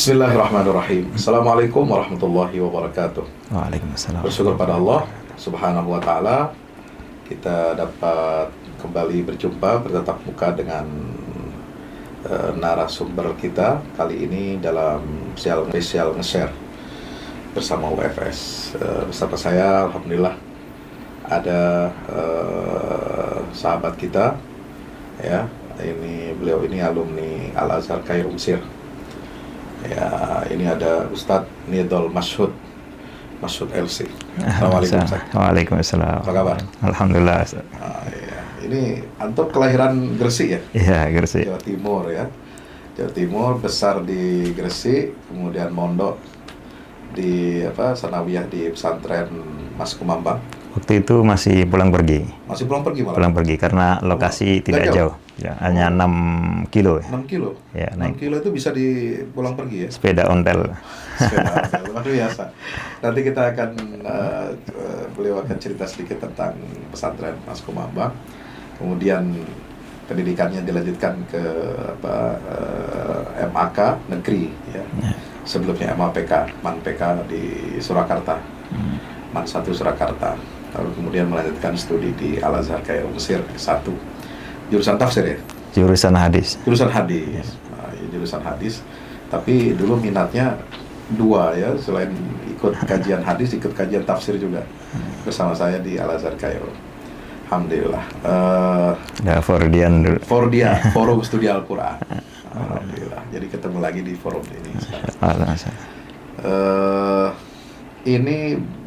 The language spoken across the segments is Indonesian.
Bismillahirrahmanirrahim. Assalamualaikum warahmatullahi wabarakatuh. Waalaikumsalam. Bersyukur pada Allah Subhanahu wa Ta'ala, kita dapat kembali berjumpa bertatap muka dengan narasumber kita kali ini dalam spesial nge-share bersama UFS. Bersama saya, alhamdulillah, ada sahabat kita, ya. Beliau ini alumni Al-Azhar Kairo Mesir. Ya, ini ada Ustadz Nidol Mashhud LC. Assalamualaikum. Waalaikumsalam. Apa kabar? Alhamdulillah. Ya. Ini antum kelahiran Gresik ya? Iya, Gresik. Jawa Timur ya. Jawa Timur, besar di Gresik, kemudian mondok di sanawiyah di pesantren Mas Kumambang. Waktu itu masih pulang pergi. Masih pulang pergi malah? Pulang pergi karena lokasi tidak jauh. Ya, hanya 6 kilo. 6 kilo? Ya, 6 kilo itu bisa di pulang pergi ya? Sepeda ontel. Sepeda ontel, luar biasa. Nanti kita akan, beliau akan cerita sedikit tentang pesantren Mas Kumambang. Kemudian pendidikannya dilanjutkan ke MAK negeri ya. Sebelumnya MAPK, MANPK di Surakarta. MAN 1 Surakarta. Lalu kemudian melanjutkan studi di Al-Azhar Kairo Mesir S1. Jurusan tafsir ya? Jurusan hadis. Jurusan hadis. Nah, ya, jurusan hadis. Tapi dulu minatnya 2 ya, selain ikut kajian hadis, ikut kajian tafsir juga bersama saya di Al-Azhar Kairo. Alhamdulillah. Fordian dulu. Forum Studi Al-Quran. Alhamdulillah. Jadi ketemu lagi di forum ini. Ini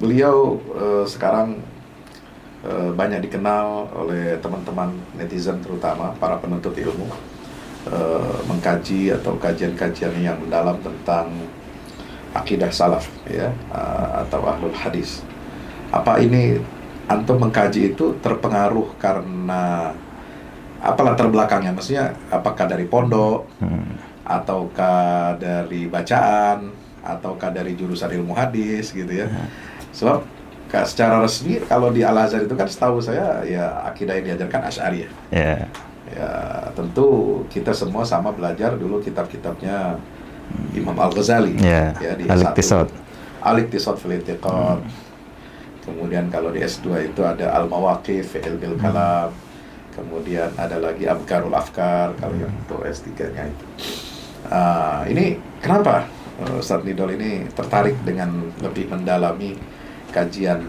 beliau sekarang banyak dikenal oleh teman-teman netizen, terutama para penuntut ilmu, mengkaji atau kajian-kajian yang mendalam tentang akidah salaf ya, atau ahlul hadis. Apa ini antum mengkaji itu terpengaruh karena apa latar belakangnya? Maksudnya apakah dari pondok, ataukah dari bacaan, ataukah dari jurusan ilmu hadis gitu ya? Sebab secara resmi kalau di Al-Azhar itu kan setahu saya ya akidah yang diajarkan Asy'ariyah. Ya. Ya, tentu kita semua sama belajar dulu kitab-kitabnya Imam Al-Ghazali ya di Al-Iqtisad. Al-Iqtisad fil I'tiqad. Kemudian kalau di S2 itu ada Al-Mawaqif fi Ilmil Kalam. Kemudian ada lagi Abkarul Afkar kalau yang untuk S3-nya itu. Ini kenapa Ustadz Nidol ini tertarik dengan lebih mendalami kajian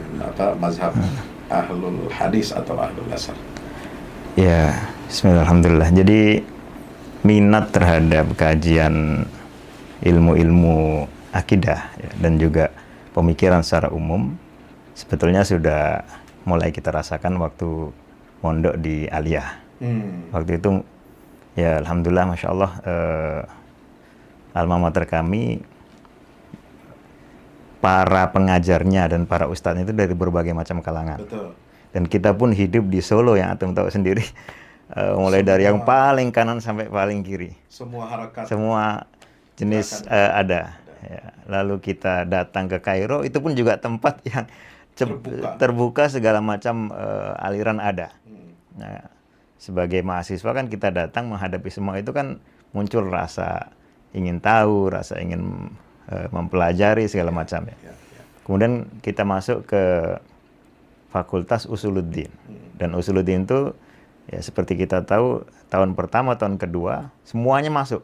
mazhab ahlul hadis atau ahlul asar? Ya, bismillahirrahmanirrahim. Jadi minat terhadap kajian ilmu-ilmu akidah ya, dan juga pemikiran secara umum sebetulnya sudah mulai kita rasakan waktu mondok di Aliyah. Waktu itu ya alhamdulillah, masya Allah, alma mater kami, para pengajarnya dan para ustadznya itu dari berbagai macam kalangan. Betul. Dan kita pun hidup di Solo yang antum tahu sendiri, mulai dari yang paling kanan sampai paling kiri. Semua harakat. Semua jenis ada. Ya. Lalu kita datang ke Kairo, itu pun juga tempat yang terbuka segala macam aliran ada. Nah, sebagai mahasiswa kan kita datang menghadapi semua itu kan muncul rasa ingin tahu, rasa ingin mempelajari segala macam ya. Kemudian kita masuk ke Fakultas Usuluddin. Dan Usuluddin itu ya seperti kita tahu tahun pertama, tahun kedua semuanya masuk.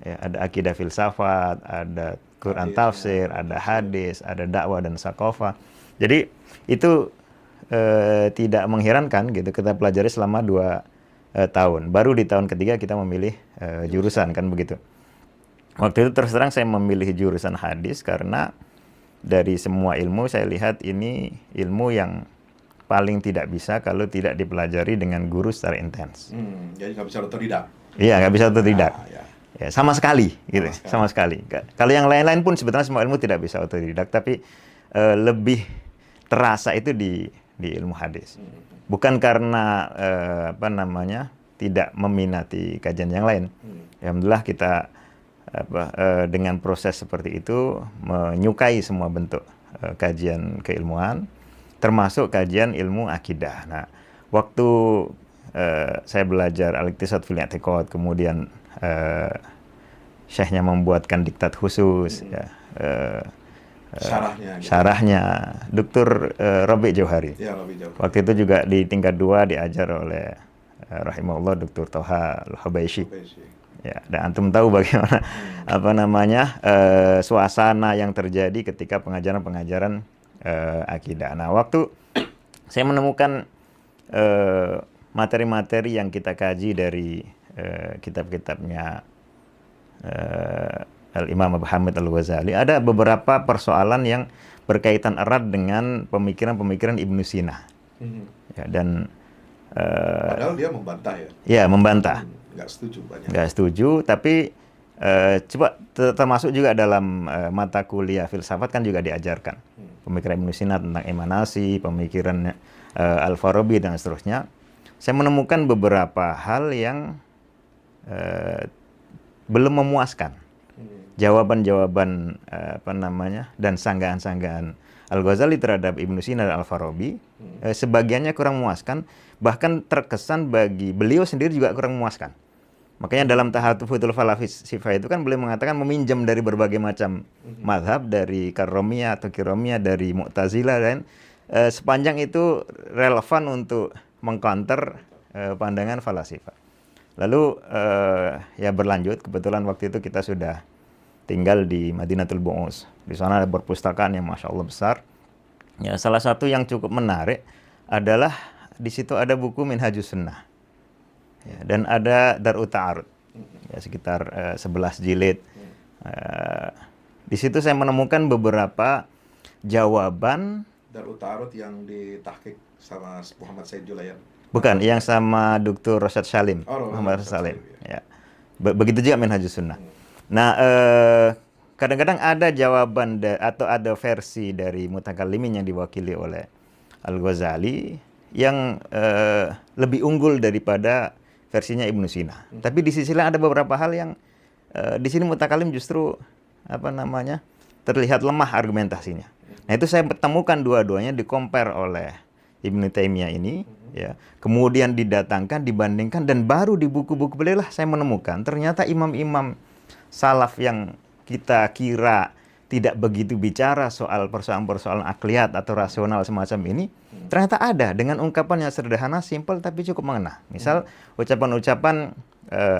Ya, ada akidah filsafat, ada Quran tafsir, ada hadis, ada dakwah dan sakofah. Jadi itu tidak mengherankan gitu, kita pelajari selama 2 tahun. Baru di tahun ketiga kita memilih jurusan, kan begitu. Waktu itu terus terang saya memilih jurusan hadis karena dari semua ilmu saya lihat ini ilmu yang paling tidak bisa kalau tidak dipelajari dengan guru secara intens. Jadi nggak bisa otodidak. Iya, nggak bisa otodidak. Ya, sama sekali gitu, sama sekali. Kalau yang lain-lain pun sebetulnya semua ilmu tidak bisa otodidak, tapi lebih terasa itu di ilmu hadis. Bukan karena tidak meminati kajian yang lain. Alhamdulillah kita dengan proses seperti itu menyukai semua bentuk kajian keilmuan, termasuk kajian ilmu akidah. Nah, waktu saya belajar Al-Iqtisad fil I'tiqad, kemudian syekhnya membuatkan diktat khusus, ya. Syarahnya. Gitu. Syarahnya Dr. Rabi' Jauhari. Ya, Rabi' Jauhari. Waktu itu juga di tingkat 2 diajar oleh rahimahullah Dr. Toha Al-Habaisy. Ya, dan antum tahu bagaimana apa namanya suasana yang terjadi ketika pengajaran-pengajaran akidah. Nah, waktu saya menemukan materi-materi yang kita kaji dari kitab-kitabnya Al-Imam Abu Hamid Al-Ghazali, ada beberapa persoalan yang berkaitan erat dengan pemikiran-pemikiran Ibnu Sina. Ya, dan padahal dia membantah ya. Ya, membantah. Nggak setuju banyak. Nggak setuju, tapi coba termasuk juga dalam mata kuliah filsafat kan juga diajarkan. Pemikiran Ibnu Sina tentang emanasi, pemikiran Al-Farabi dan seterusnya. Saya menemukan beberapa hal yang belum memuaskan. Jawaban-jawaban apa namanya dan sanggahan-sanggahan Al-Ghazali terhadap Ibnu Sina dan Al-Farabi sebagiannya kurang memuaskan, bahkan terkesan bagi beliau sendiri juga kurang memuaskan. Makanya dalam Tahafutul Falasifah itu kan beliau mengatakan meminjam dari berbagai macam mazhab, dari Karomiyah atau Kiromiyah, dari Mu'tazilah, dan sepanjang itu relevan untuk mengcounter pandangan falasifah. Lalu ya berlanjut, kebetulan waktu itu kita sudah tinggal di Madinatul Bu'us. Di sana ada perpustakaan yang Masya Allah besar. Ya, salah satu yang cukup menarik adalah di situ ada buku Minhajus Sunnah. Ya, dan ada Darut Ta'arud. Ya, sekitar 11 jilid. Di situ saya menemukan beberapa jawaban. Darut Ta'arud yang ditahqiq sama Muhammad Said Julayan. Bukan, yang sama Dr. Rosyad Salim. Muhammad Rosyad Salim. Ya. Begitu juga Minhajus Sunnah. Nah, kadang-kadang ada jawaban atau ada versi dari mutakallimin yang diwakili oleh Al-Ghazali yang lebih unggul daripada versinya Ibnu Sina. Tapi di sisi lain ada beberapa hal yang di sini mutakallim justru apa namanya terlihat lemah argumentasinya. Nah, itu saya temukan dua-duanya di-compare oleh Ibnu Taimiyah ini, ya. Kemudian didatangkan, dibandingkan, dan baru di buku-buku beliau lah saya menemukan ternyata imam-imam salaf yang kita kira tidak begitu bicara soal persoalan-persoalan akliyat atau rasional semacam ini, ternyata ada dengan ungkapan yang sederhana, simpel, tapi cukup mengena. Misal ucapan-ucapan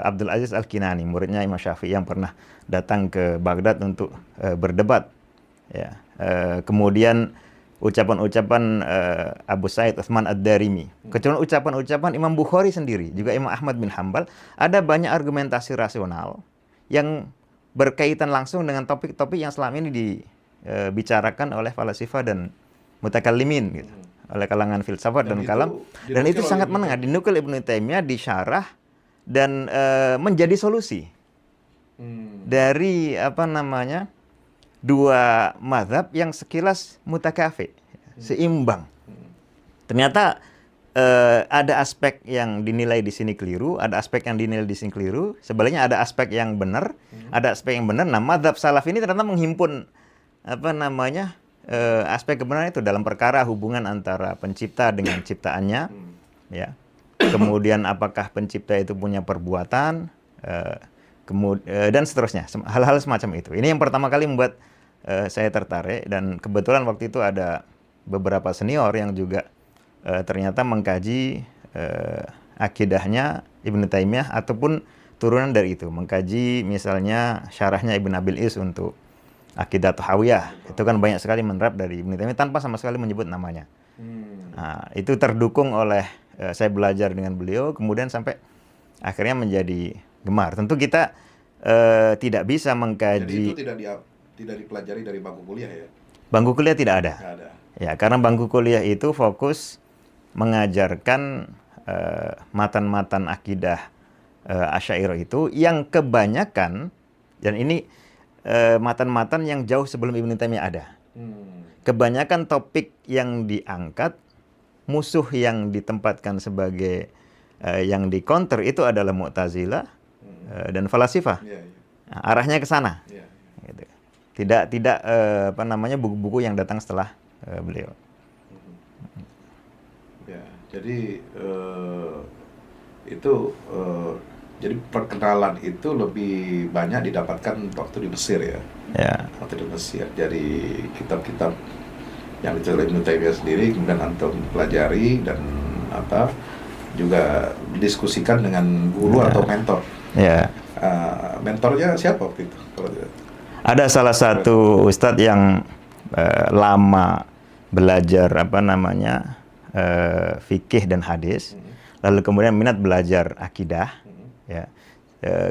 Abdul Aziz Al-Kinani, muridnya Imam Syafi'i yang pernah datang ke Baghdad untuk berdebat. Ya. Kemudian ucapan-ucapan Abu Sa'id Utsman Ad-Darimi. Kecuali ucapan-ucapan Imam Bukhari sendiri, juga Imam Ahmad bin Hambal, ada banyak argumentasi rasional yang berkaitan langsung dengan topik-topik yang selama ini dibicarakan oleh falasifah dan mutakallimin, gitu, oleh kalangan filsafat dan kalam, dan itu sangat menengah. Dinukil Ibnu Taimiyah, disyarah dan menjadi solusi dari apa namanya dua mazhab yang sekilas mutakafi, seimbang. Ternyata ada aspek yang dinilai di sini keliru, ada aspek yang dinilai di sini keliru. Sebaliknya ada aspek yang benar, ada aspek yang benar. Nah, mazhab salaf ini ternyata menghimpun apa namanya aspek kebenaran itu dalam perkara hubungan antara pencipta dengan ciptaannya, ya. Kemudian apakah pencipta itu punya perbuatan, dan seterusnya, hal-hal semacam itu. Ini yang pertama kali membuat saya tertarik, dan kebetulan waktu itu ada beberapa senior yang juga ternyata mengkaji akidahnya Ibnu Taimiyah ataupun turunan dari itu, mengkaji misalnya syarahnya Ibn Abil Is untuk akidah Tahawiyah. Itu kan banyak sekali menerap dari Ibnu Taimiyah tanpa sama sekali menyebut namanya. Nah, itu terdukung oleh saya belajar dengan beliau, kemudian sampai akhirnya menjadi gemar. Tentu kita tidak bisa mengkaji. Jadi itu tidak dipelajari dari bangku kuliah ya? Bangku kuliah tidak ada. Nggak ada. Ya, karena bangku kuliah itu fokus mengajarkan matan-matan akidah Asy'ariyah itu yang kebanyakan, dan ini matan-matan yang jauh sebelum Ibnu Taimiyah ada. Kebanyakan topik yang diangkat, musuh yang ditempatkan sebagai yang di-counter itu adalah Mu'tazilah dan falasifah. Nah, arahnya ke sana. Gitu. Tidak apa namanya buku-buku yang datang setelah beliau. Ya, jadi itu Jadi perkenalan itu lebih banyak didapatkan waktu di Mesir ya. Ya. Waktu di Mesir. Jadi kitab-kitab yang ditulis Ibnu Taimiyah sendiri kemudian antum pelajari dan juga diskusikan dengan guru atau mentor. Ya. Mentornya siapa waktu itu? Ada salah satu ustadz yang lama belajar fikih dan hadis, lalu kemudian minat belajar akidah. Ya.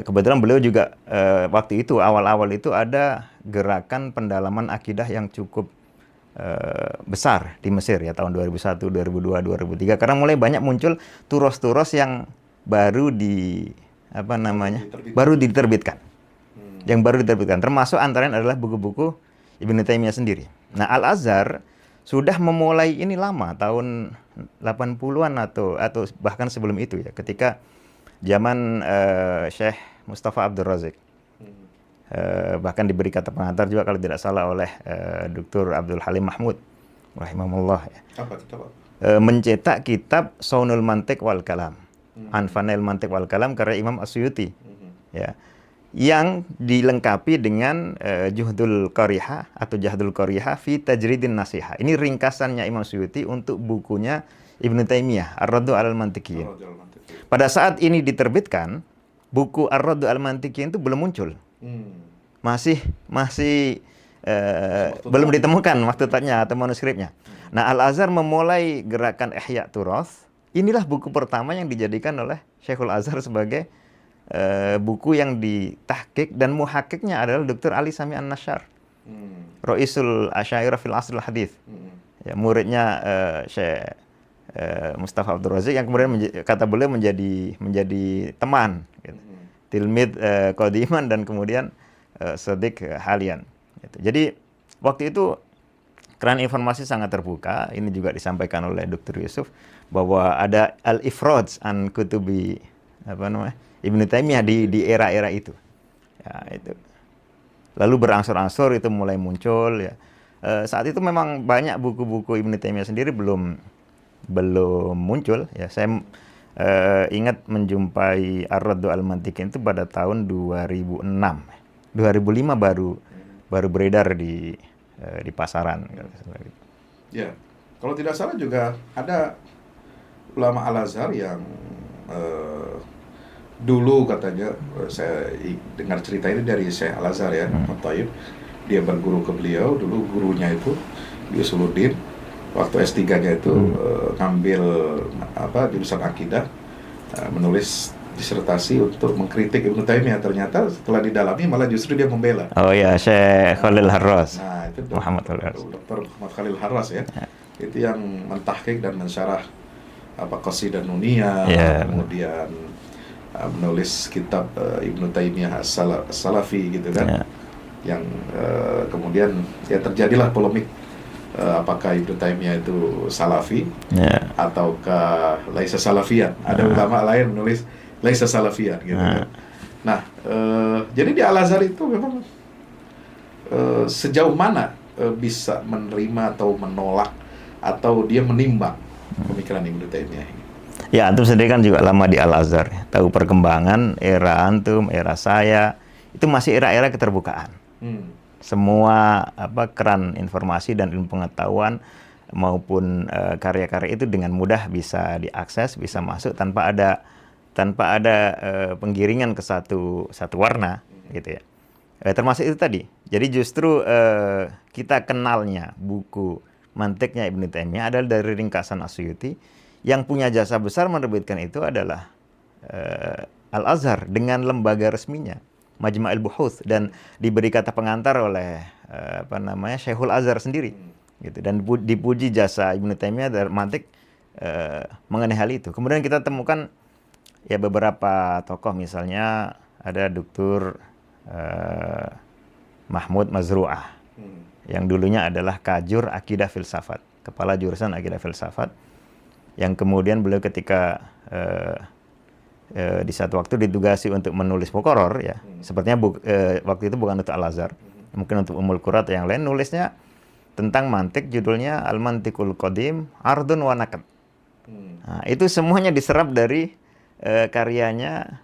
Kebetulan beliau juga waktu itu awal-awal itu ada gerakan pendalaman akidah yang cukup besar di Mesir ya tahun 2001, 2002, 2003 karena mulai banyak muncul turos-turos yang baru diterbitkan. Yang baru diterbitkan termasuk antaranya adalah buku-buku Ibnu Taimiyah sendiri. Nah, Al-Azhar sudah memulai ini lama tahun 80-an atau bahkan sebelum itu ya, ketika zaman Syekh Mustafa Abdul Razik. Bahkan diberi kata pengantar juga kalau tidak salah oleh Dr. Abdul Halim Mahmud rahimahullah ya. Mencetak kitab Shaunul Mantiq wal Kalam. Anfanail Mantiq wal Kalam karya Imam As-Suyuti. Ya. Yang dilengkapi dengan Juhdul Qarihah atau Jahdul Qarihah fi Tajridin Nasihah. Ini ringkasannya Imam Suyuti untuk bukunya Ibnu Taimiyah Ar-Raddu 'alal Mantiqiyin. Pada saat ini diterbitkan, buku Ar-Raddu 'alal Mantiqiyin itu belum muncul. Masih belum ditemukan maktutatnya atau manuskripnya. Nah, Al-Azhar memulai gerakan Ihya Turath. Inilah buku pertama yang dijadikan oleh Syekhul Azhar sebagai buku yang ditahqiq dan muhakkiknya adalah Dr. Ali Sami An-Nashar. Ra'isul Asy'ariyah fil Asr al-Hadits. Ya, muridnya Syekh Mustafa Abdul Razik yang kemudian kata beliau menjadi teman gitu. Tilmid qadiman dan kemudian Sadiq halian gitu. Jadi waktu itu keran informasi sangat terbuka. Ini juga disampaikan oleh Dr. Yusuf bahwa ada al-ifrad an kutubi Ibnu Taimiyah di era-era itu. Ya, itu. Lalu berangsur-angsur itu mulai muncul ya. Saat itu memang banyak buku-buku Ibnu Taimiyah sendiri belum muncul ya. Saya ingat menjumpai Ar-Raddu 'alal Mantiqiyin itu pada tahun 2006. 2005 baru beredar di pasaran. Ya. Kalau tidak salah juga ada ulama Al-Azhar yang dulu katanya, saya dengar cerita ini dari Syekh Al-Azhar ya, Muhammad Thayyib. Dia berguru ke beliau, dulu gurunya itu di Usuluddin. Waktu S3-nya itu ngambil jurusan akidah, menulis disertasi untuk mengkritik Ibnu Taimiyah. Ternyata setelah didalami malah justru dia membela. Oh ya, Syekh Khalil Harras. Nah, itu Dr. Muhammad Khalil Harras ya. Itu yang mentahqiq dan mensyarah Qasidah Nuniyah, kemudian menulis kitab Ibnu Taimiyah As-Salafi gitu kan. Yang kemudian ya terjadilah polemik apakah Ibnu Taimiyah itu Salafi ataukah Laisa Salafiyan. Ada ulama lain menulis Laisa Salafiyan gitu kan. Nah, jadi di Al-Azhar itu memang sejauh mana bisa menerima atau menolak atau dia menimbang pemikiran Ibnu Taimiyah ini? Ya, antum sendiri kan juga lama di Al-Azhar, tahu perkembangan era antum, era saya, itu masih era-era keterbukaan. Semua keran informasi dan ilmu pengetahuan maupun karya-karya itu dengan mudah bisa diakses, bisa masuk tanpa ada penggiringan ke satu warna gitu ya. Termasuk itu tadi. Jadi justru kita kenalnya buku Mantiqnya Ibnu Taimiyah adalah dari ringkasan As-Suyuti. Yang punya jasa besar menerbitkan itu adalah Al-Azhar dengan lembaga resminya Majma'ul Buhuth, dan diberi kata pengantar oleh Syekhul Azhar sendiri gitu, dan dipuji jasa Ibnu Taimiyah dari Mantiq mengenai hal itu. Kemudian kita temukan ya beberapa tokoh, misalnya ada Dr. Mahmud Mazru'ah yang dulunya adalah Kajur Akidah Filsafat, kepala jurusan Akidah Filsafat, yang kemudian beliau ketika di satu waktu ditugasi untuk menulis muqarrar ya, sepertinya waktu itu bukan untuk Al-Azhar, mungkin untuk Ummul Qura atau yang lain, nulisnya tentang mantik, judulnya Al-Mantiqul Qadim Ardun wa Naqd. Nah, itu semuanya diserap dari karyanya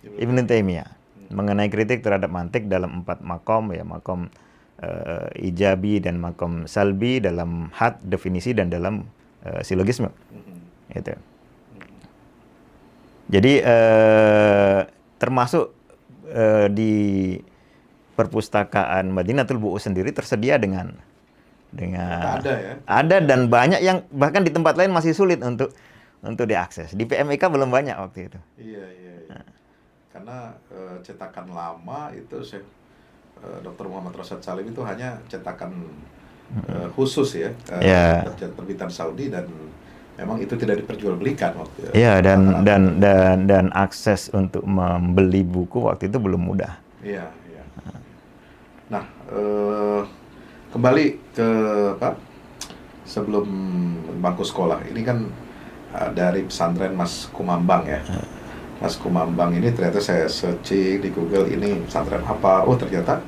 Ibnu Taimiyah mengenai kritik terhadap mantik dalam 4 makom, ya, makom ijabi dan makom salbi, dalam had, definisi, dan dalam silogisme. Gitu. Jadi termasuk di perpustakaan Madinatul Bu'us sendiri tersedia dengan Ada ya? ada, dan banyak yang bahkan di tempat lain masih sulit untuk diakses. Di PMIK belum banyak waktu itu. Iya. Karena cetakan lama itu Dr. Muhammad Rosyad Salim itu hanya cetakan khusus ya, terbitan Saudi, dan memang itu tidak diperjualbelikan waktu itu. Iya, dan akses untuk membeli buku waktu itu belum mudah. Iya. Nah, kembali ke sebelum bangku sekolah ini kan dari pesantren Mas Kumambang ya. Mas Kumambang ini ternyata saya searching di Google, ini pesantren apa? Oh, ternyata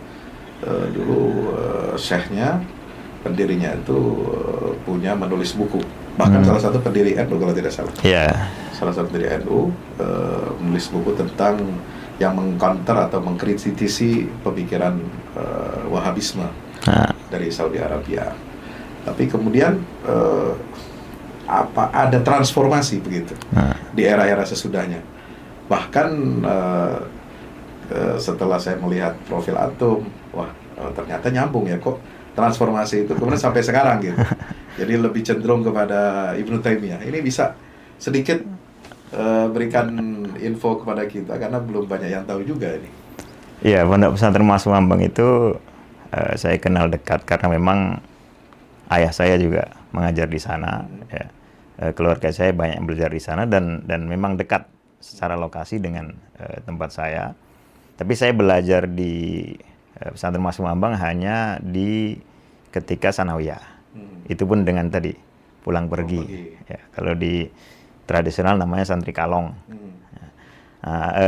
dulu syekhnya, pendirinya itu punya menulis buku. Bahkan salah satu pendiri NU kalau tidak salah. Iya. Salah satu pendiri NU menulis buku tentang yang mengcounter atau mengkritisi pemikiran Wahabisme dari Saudi Arabia. Tapi kemudian ada transformasi begitu di era-era sesudahnya. Bahkan setelah saya melihat profil antum, ternyata nyambung ya, kok transformasi itu kemudian sampai sekarang gitu. Jadi lebih cenderung kepada Ibnu Taimiyah. Ini bisa sedikit berikan info kepada kita karena belum banyak yang tahu juga ini. Iya, Pondok Pesantren Mas Kumambang itu saya kenal dekat karena memang ayah saya juga mengajar di sana. Ya. Keluarga saya banyak yang belajar di sana dan memang dekat secara lokasi dengan tempat saya. Tapi saya belajar di Pesantren Mas Kumambang hanya di ketika sanawiyah. Itu pun dengan tadi pulang pergi. Ya, kalau di tradisional namanya santri kalong.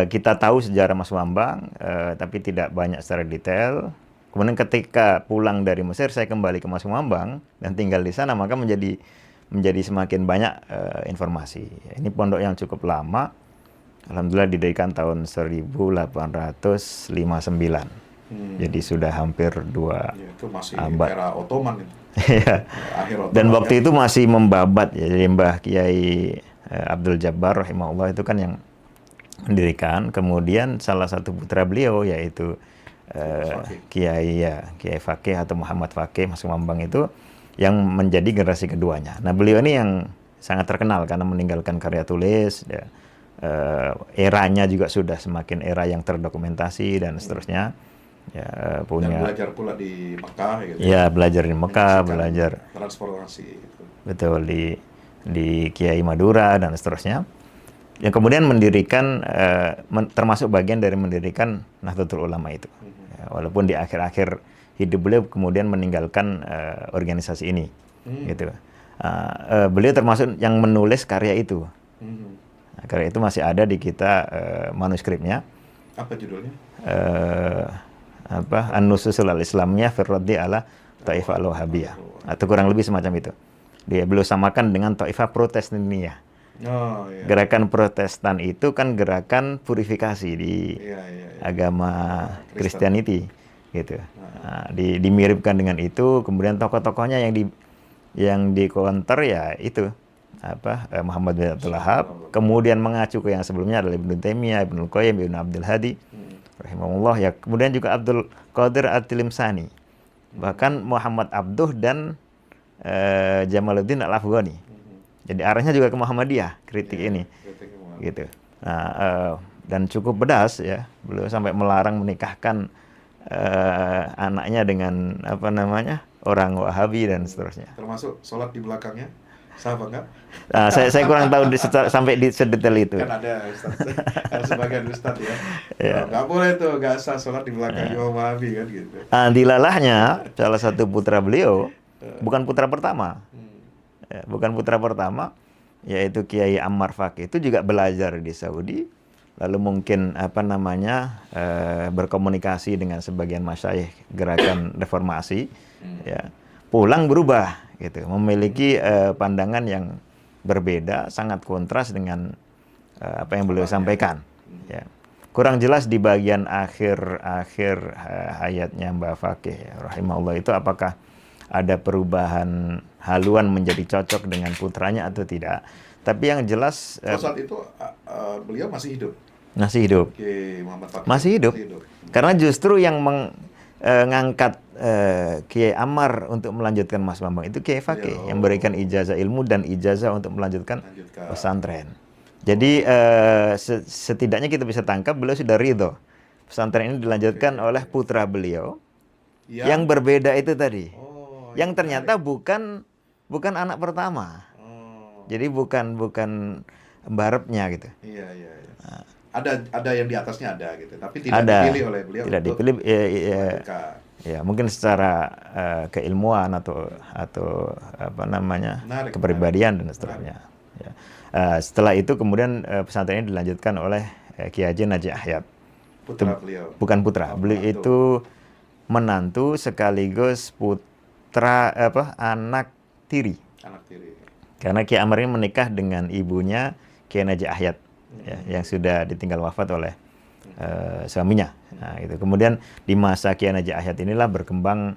Kita tahu sejarah Mas Kumambang, tapi tidak banyak secara detail. Kemudian ketika pulang dari Mesir, saya kembali ke Mas Kumambang dan tinggal di sana, maka menjadi semakin banyak informasi. Ini pondok yang cukup lama. Alhamdulillah didirikan tahun 1859. Jadi sudah hampir 2 itu masih abad. Era Ottoman itu. Akhir Ottoman. Dan waktu itu masih membabat ya. Jadi Mbah Kiai Abdul Jabbar rahimahullah itu kan yang mendirikan. Kemudian salah satu putra beliau yaitu Kiai Fakih atau Muhammad Fakih Mas Kumambang itu yang menjadi generasi keduanya. Nah, beliau ini yang sangat terkenal karena meninggalkan karya tulis ya. Eranya juga sudah semakin era yang terdokumentasi dan seterusnya. Ya, punya. Dan belajar pula di Mekah gitu. Ya, belajar di Mekah, belajar transformasi itu. Betul, di Kiai Madura dan seterusnya. Yang kemudian mendirikan termasuk bagian dari mendirikan Nahdlatul Ulama itu. Ya, walaupun di akhir-akhir hidup beliau kemudian meninggalkan organisasi ini. Gitu. Beliau termasuk yang menulis karya itu. Nah, karya itu masih ada di kita manuskripnya. Apa judulnya? An-Nususul al-Islamiyah fi raddi ala Taifah al-Wahabiyah. Atau kurang lebih semacam itu. Beliau samakan dengan Taifah Protestaniyah. Gerakan Protestan itu kan gerakan purifikasi di agama Kristianiti gitu. Nah, dimiripkan dengan itu, kemudian tokoh-tokohnya yang di counter ya itu Muhammad bin Abdul Wahhab, kemudian mengacu ke yang sebelumnya adalah Ibnu Taimiyah, Ibnu Qayyim, Ibnu Abdul Hadi rahimahullah ya, kemudian juga Abdul Qadir At-Tilimsani, bahkan Muhammad Abduh dan Jamaluddin Al-Afghani. Jadi arahnya juga ke Muhammadiyah kritik ini, gitu. Nah, dan cukup pedas ya, beliau sampai melarang menikahkan anaknya dengan orang Wahabi dan seterusnya. Termasuk sholat di belakangnya, sah apa enggak? Nah, saya kurang tahu sampai di sedetail itu. Kan ada sebagian ustadz ya. Nggak boleh tuh, nggak sah sholat di belakang Imam Wahabi kan gitu. Dilalahnya salah satu putra beliau, bukan putra pertama. Bukan putra pertama, yaitu Kiai Ammar Fakih, itu juga belajar di Saudi, lalu mungkin berkomunikasi dengan sebagian masyayikh gerakan reformasi, ya, pulang berubah, gitu, memiliki pandangan yang berbeda, sangat kontras dengan apa yang beliau sampaikan, Ya. Kurang jelas di bagian akhir hayatnya Mbah Fakih rahimahullah itu apakah ada perubahan haluan menjadi cocok dengan putranya atau tidak. Tapi yang jelas saat itu beliau masih hidup. Masih hidup. Oke, Muhammad Fakih Masih hidup. Karena justru yang mengangkat Kiai Ammar untuk melanjutkan Mas Bambang itu Kiai Fakih yang memberikan ijazah ilmu dan ijazah untuk melanjutkan pesantren. Jadi setidaknya kita bisa tangkap beliau sudah ridho pesantren ini dilanjutkan oleh putra beliau yang berbeda itu tadi, yang ternyata bukan anak pertama. Jadi bukan mbarepnya gitu. Iya. Nah, ada yang di atasnya ada gitu, tapi tidak dipilih oleh beliau. Tidak dipilih, ya mungkin secara keilmuan atau apa namanya kepribadian dan seterusnya. Ya. Setelah itu kemudian pesantren ini dilanjutkan oleh Kiai Haji Najih Ahyad. Putra beliau. Bukan putra, beliau itu menantu sekaligus putra anak tiri. Anak tiri. Karena Kiai Ammar ini menikah dengan ibunya Kiai Najih Ahyad, ya, yang sudah ditinggal wafat oleh suaminya. Nah, gitu. Kemudian di masa Kiai Najih Ahyad inilah berkembang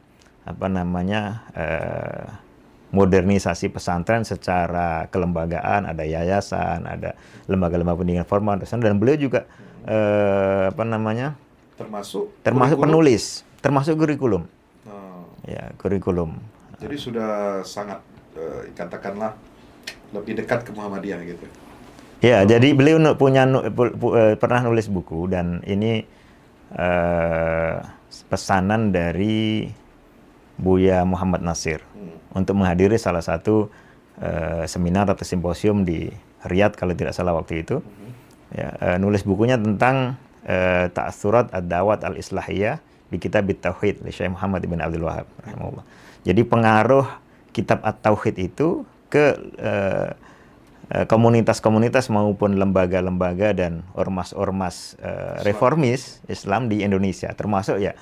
modernisasi pesantren secara kelembagaan, ada yayasan, ada lembaga-lembaga pendidikan formal, dan beliau juga termasuk penulis, termasuk kurikulum. Ya, kurikulum. Jadi sudah sangat katakanlah lebih dekat ke Muhammadiyah gitu. Ya, jadi beliau pernah nulis buku, dan ini pesanan dari Buya Muhammad Nasir untuk menghadiri salah satu seminar atau simposium di Riyadh kalau tidak salah waktu itu. Ya, nulis bukunya tentang Ta'atsurat ad-Da'wat al-Islahiyah di Kitab At-Tauhid oleh Syekh Muhammad bin Abdul Wahab rahimahullah. Jadi pengaruh Kitab At-Tauhid itu ke komunitas-komunitas maupun lembaga-lembaga dan ormas-ormas reformis Islam di Indonesia, termasuk ya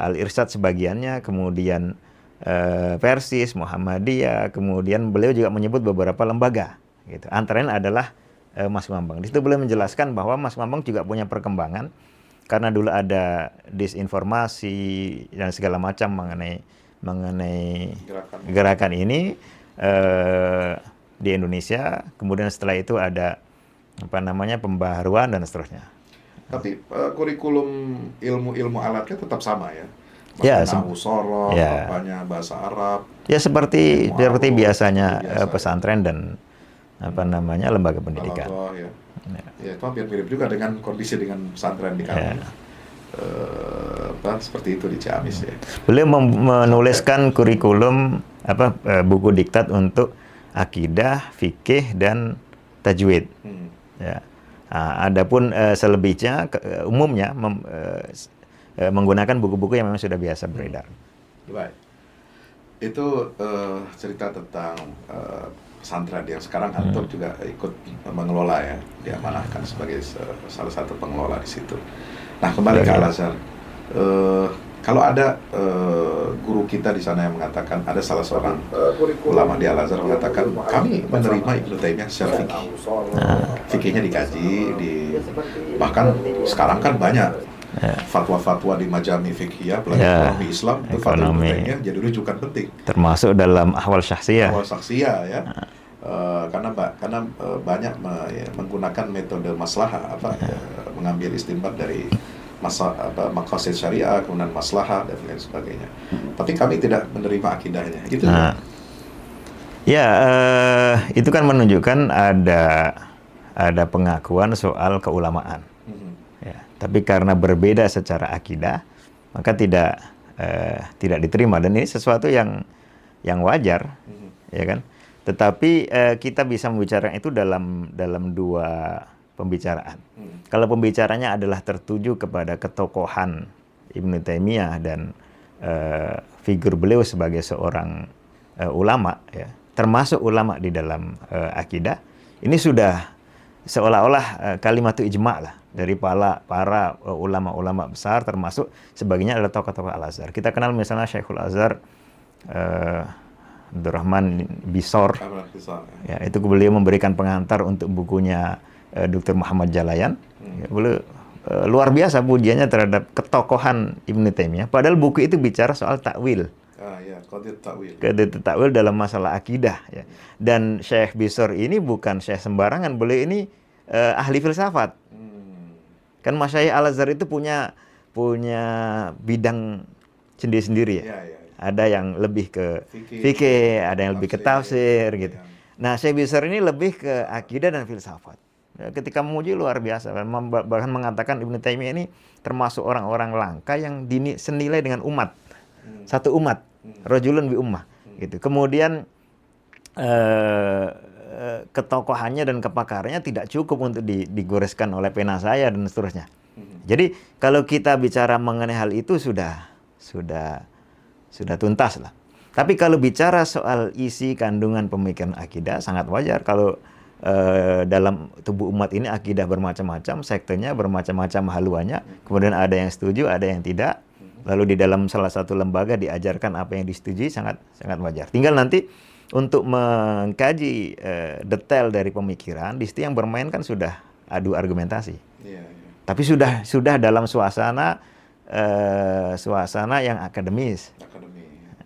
Al-Irsyad sebagiannya, kemudian Persis, Muhammadiyah, kemudian beliau juga menyebut beberapa lembaga gitu. Antaranya adalah Mas Bambang. Di situ beliau menjelaskan bahwa Mas Bambang juga punya perkembangan karena dulu ada disinformasi dan segala macam mengenai gerakan ini di Indonesia. Kemudian setelah itu ada pembaharuan dan seterusnya. Tapi kurikulum ilmu alatnya tetap sama ya? Ya, Nahwu Shoroh, bahasa Arab. Ya seperti biasanya pesantren dan lembaga pendidikan. Ya, itu hampir mirip juga dengan kondisi dengan pesantren di kami. Seperti itu di Ciamis ya. Beliau menuliskan kurikulum buku diktat untuk akidah, fikih dan tajwid. Ya. Adapun selebihnya umumnya menggunakan buku-buku yang memang sudah biasa beredar. Baik. Itu cerita tentang pesantren yang sekarang Antum juga ikut mengelola ya, diamanahkan sebagai salah satu pengelola di situ. Nah, kembali ke Al-Azhar. Kalau ada guru kita di sana yang mengatakan, ada salah seorang ulama di Al-Azhar mengatakan, kami menerima Ibnu Taimiyah secara fikih. Fikihnya dikaji, bahkan sekarang kan banyak fatwa-fatwa di majami fikih, apalagi ekonomi Islam, itu fatwa Ibnu Taimiyah jadi rujukan penting. Termasuk dalam ahwal syakhsiyah. Ya. Karena banyak menggunakan metode maslahah, mengambil istinbat dari maqasid syariah, kemudian maslahah dan lain sebagainya. Tapi kami tidak menerima akidahnya. Gitu. Itu kan menunjukkan ada pengakuan soal keulamaan. Ya, tapi karena berbeda secara akidah, maka tidak diterima, dan ini sesuatu yang wajar, ya kan? Tetapi kita bisa membicarakan itu dalam dua pembicaraan. Kalau pembicaranya adalah tertuju kepada ketokohan Ibnu Taimiyah dan figur beliau sebagai seorang ulama, ya, termasuk ulama di dalam akidah, ini sudah seolah-olah kalimatu ijma' lah dari para ulama-ulama besar, termasuk sebagiannya adalah tokoh-tokoh Al-Azhar. Kita kenal misalnya Syekhul Azhar Abdurrahman Bisor. Ya, itu beliau memberikan pengantar untuk bukunya Dr. Muhammad Jalayan, Ya, beliau luar biasa pujiannya terhadap ketokohan Ibnu Taimiyah. Padahal buku itu bicara soal takwil. Ya, qadiyat takwil. Qadiyat takwil dalam masalah akidah. Ya. Dan Syekh Bisor ini bukan syekh sembarangan. Beliau ini ahli filsafat. Kan Masyayikh Al-Azhar itu punya bidang sendiri-sendiri ya. Ya. Ada yang lebih ke fikih, ada yang lebih ke tafsir gitu. Nah, Syekh Bisor ini lebih ke akidah dan filsafat. Ya, ketika memuji luar biasa, bahkan mengatakan Ibnu Taimiyah ini termasuk orang-orang langka yang senilai dengan umat, satu umat, rajulun bi ummah, gitu. Kemudian ketokohannya dan kepakarannya tidak cukup untuk digoreskan oleh pena saya dan seterusnya. Jadi kalau kita bicara mengenai hal itu sudah tuntas lah. Tapi kalau bicara soal isi kandungan pemikiran akidah sangat wajar kalau dalam tubuh umat ini akidah bermacam-macam, sektenya bermacam-macam haluannya. Kemudian ada yang setuju, ada yang tidak. Lalu di dalam salah satu lembaga diajarkan apa yang disetujui, sangat wajar. Tinggal nanti untuk mengkaji detail dari pemikiran, di situ yang bermain kan sudah adu argumentasi. Tapi sudah dalam suasana yang akademis.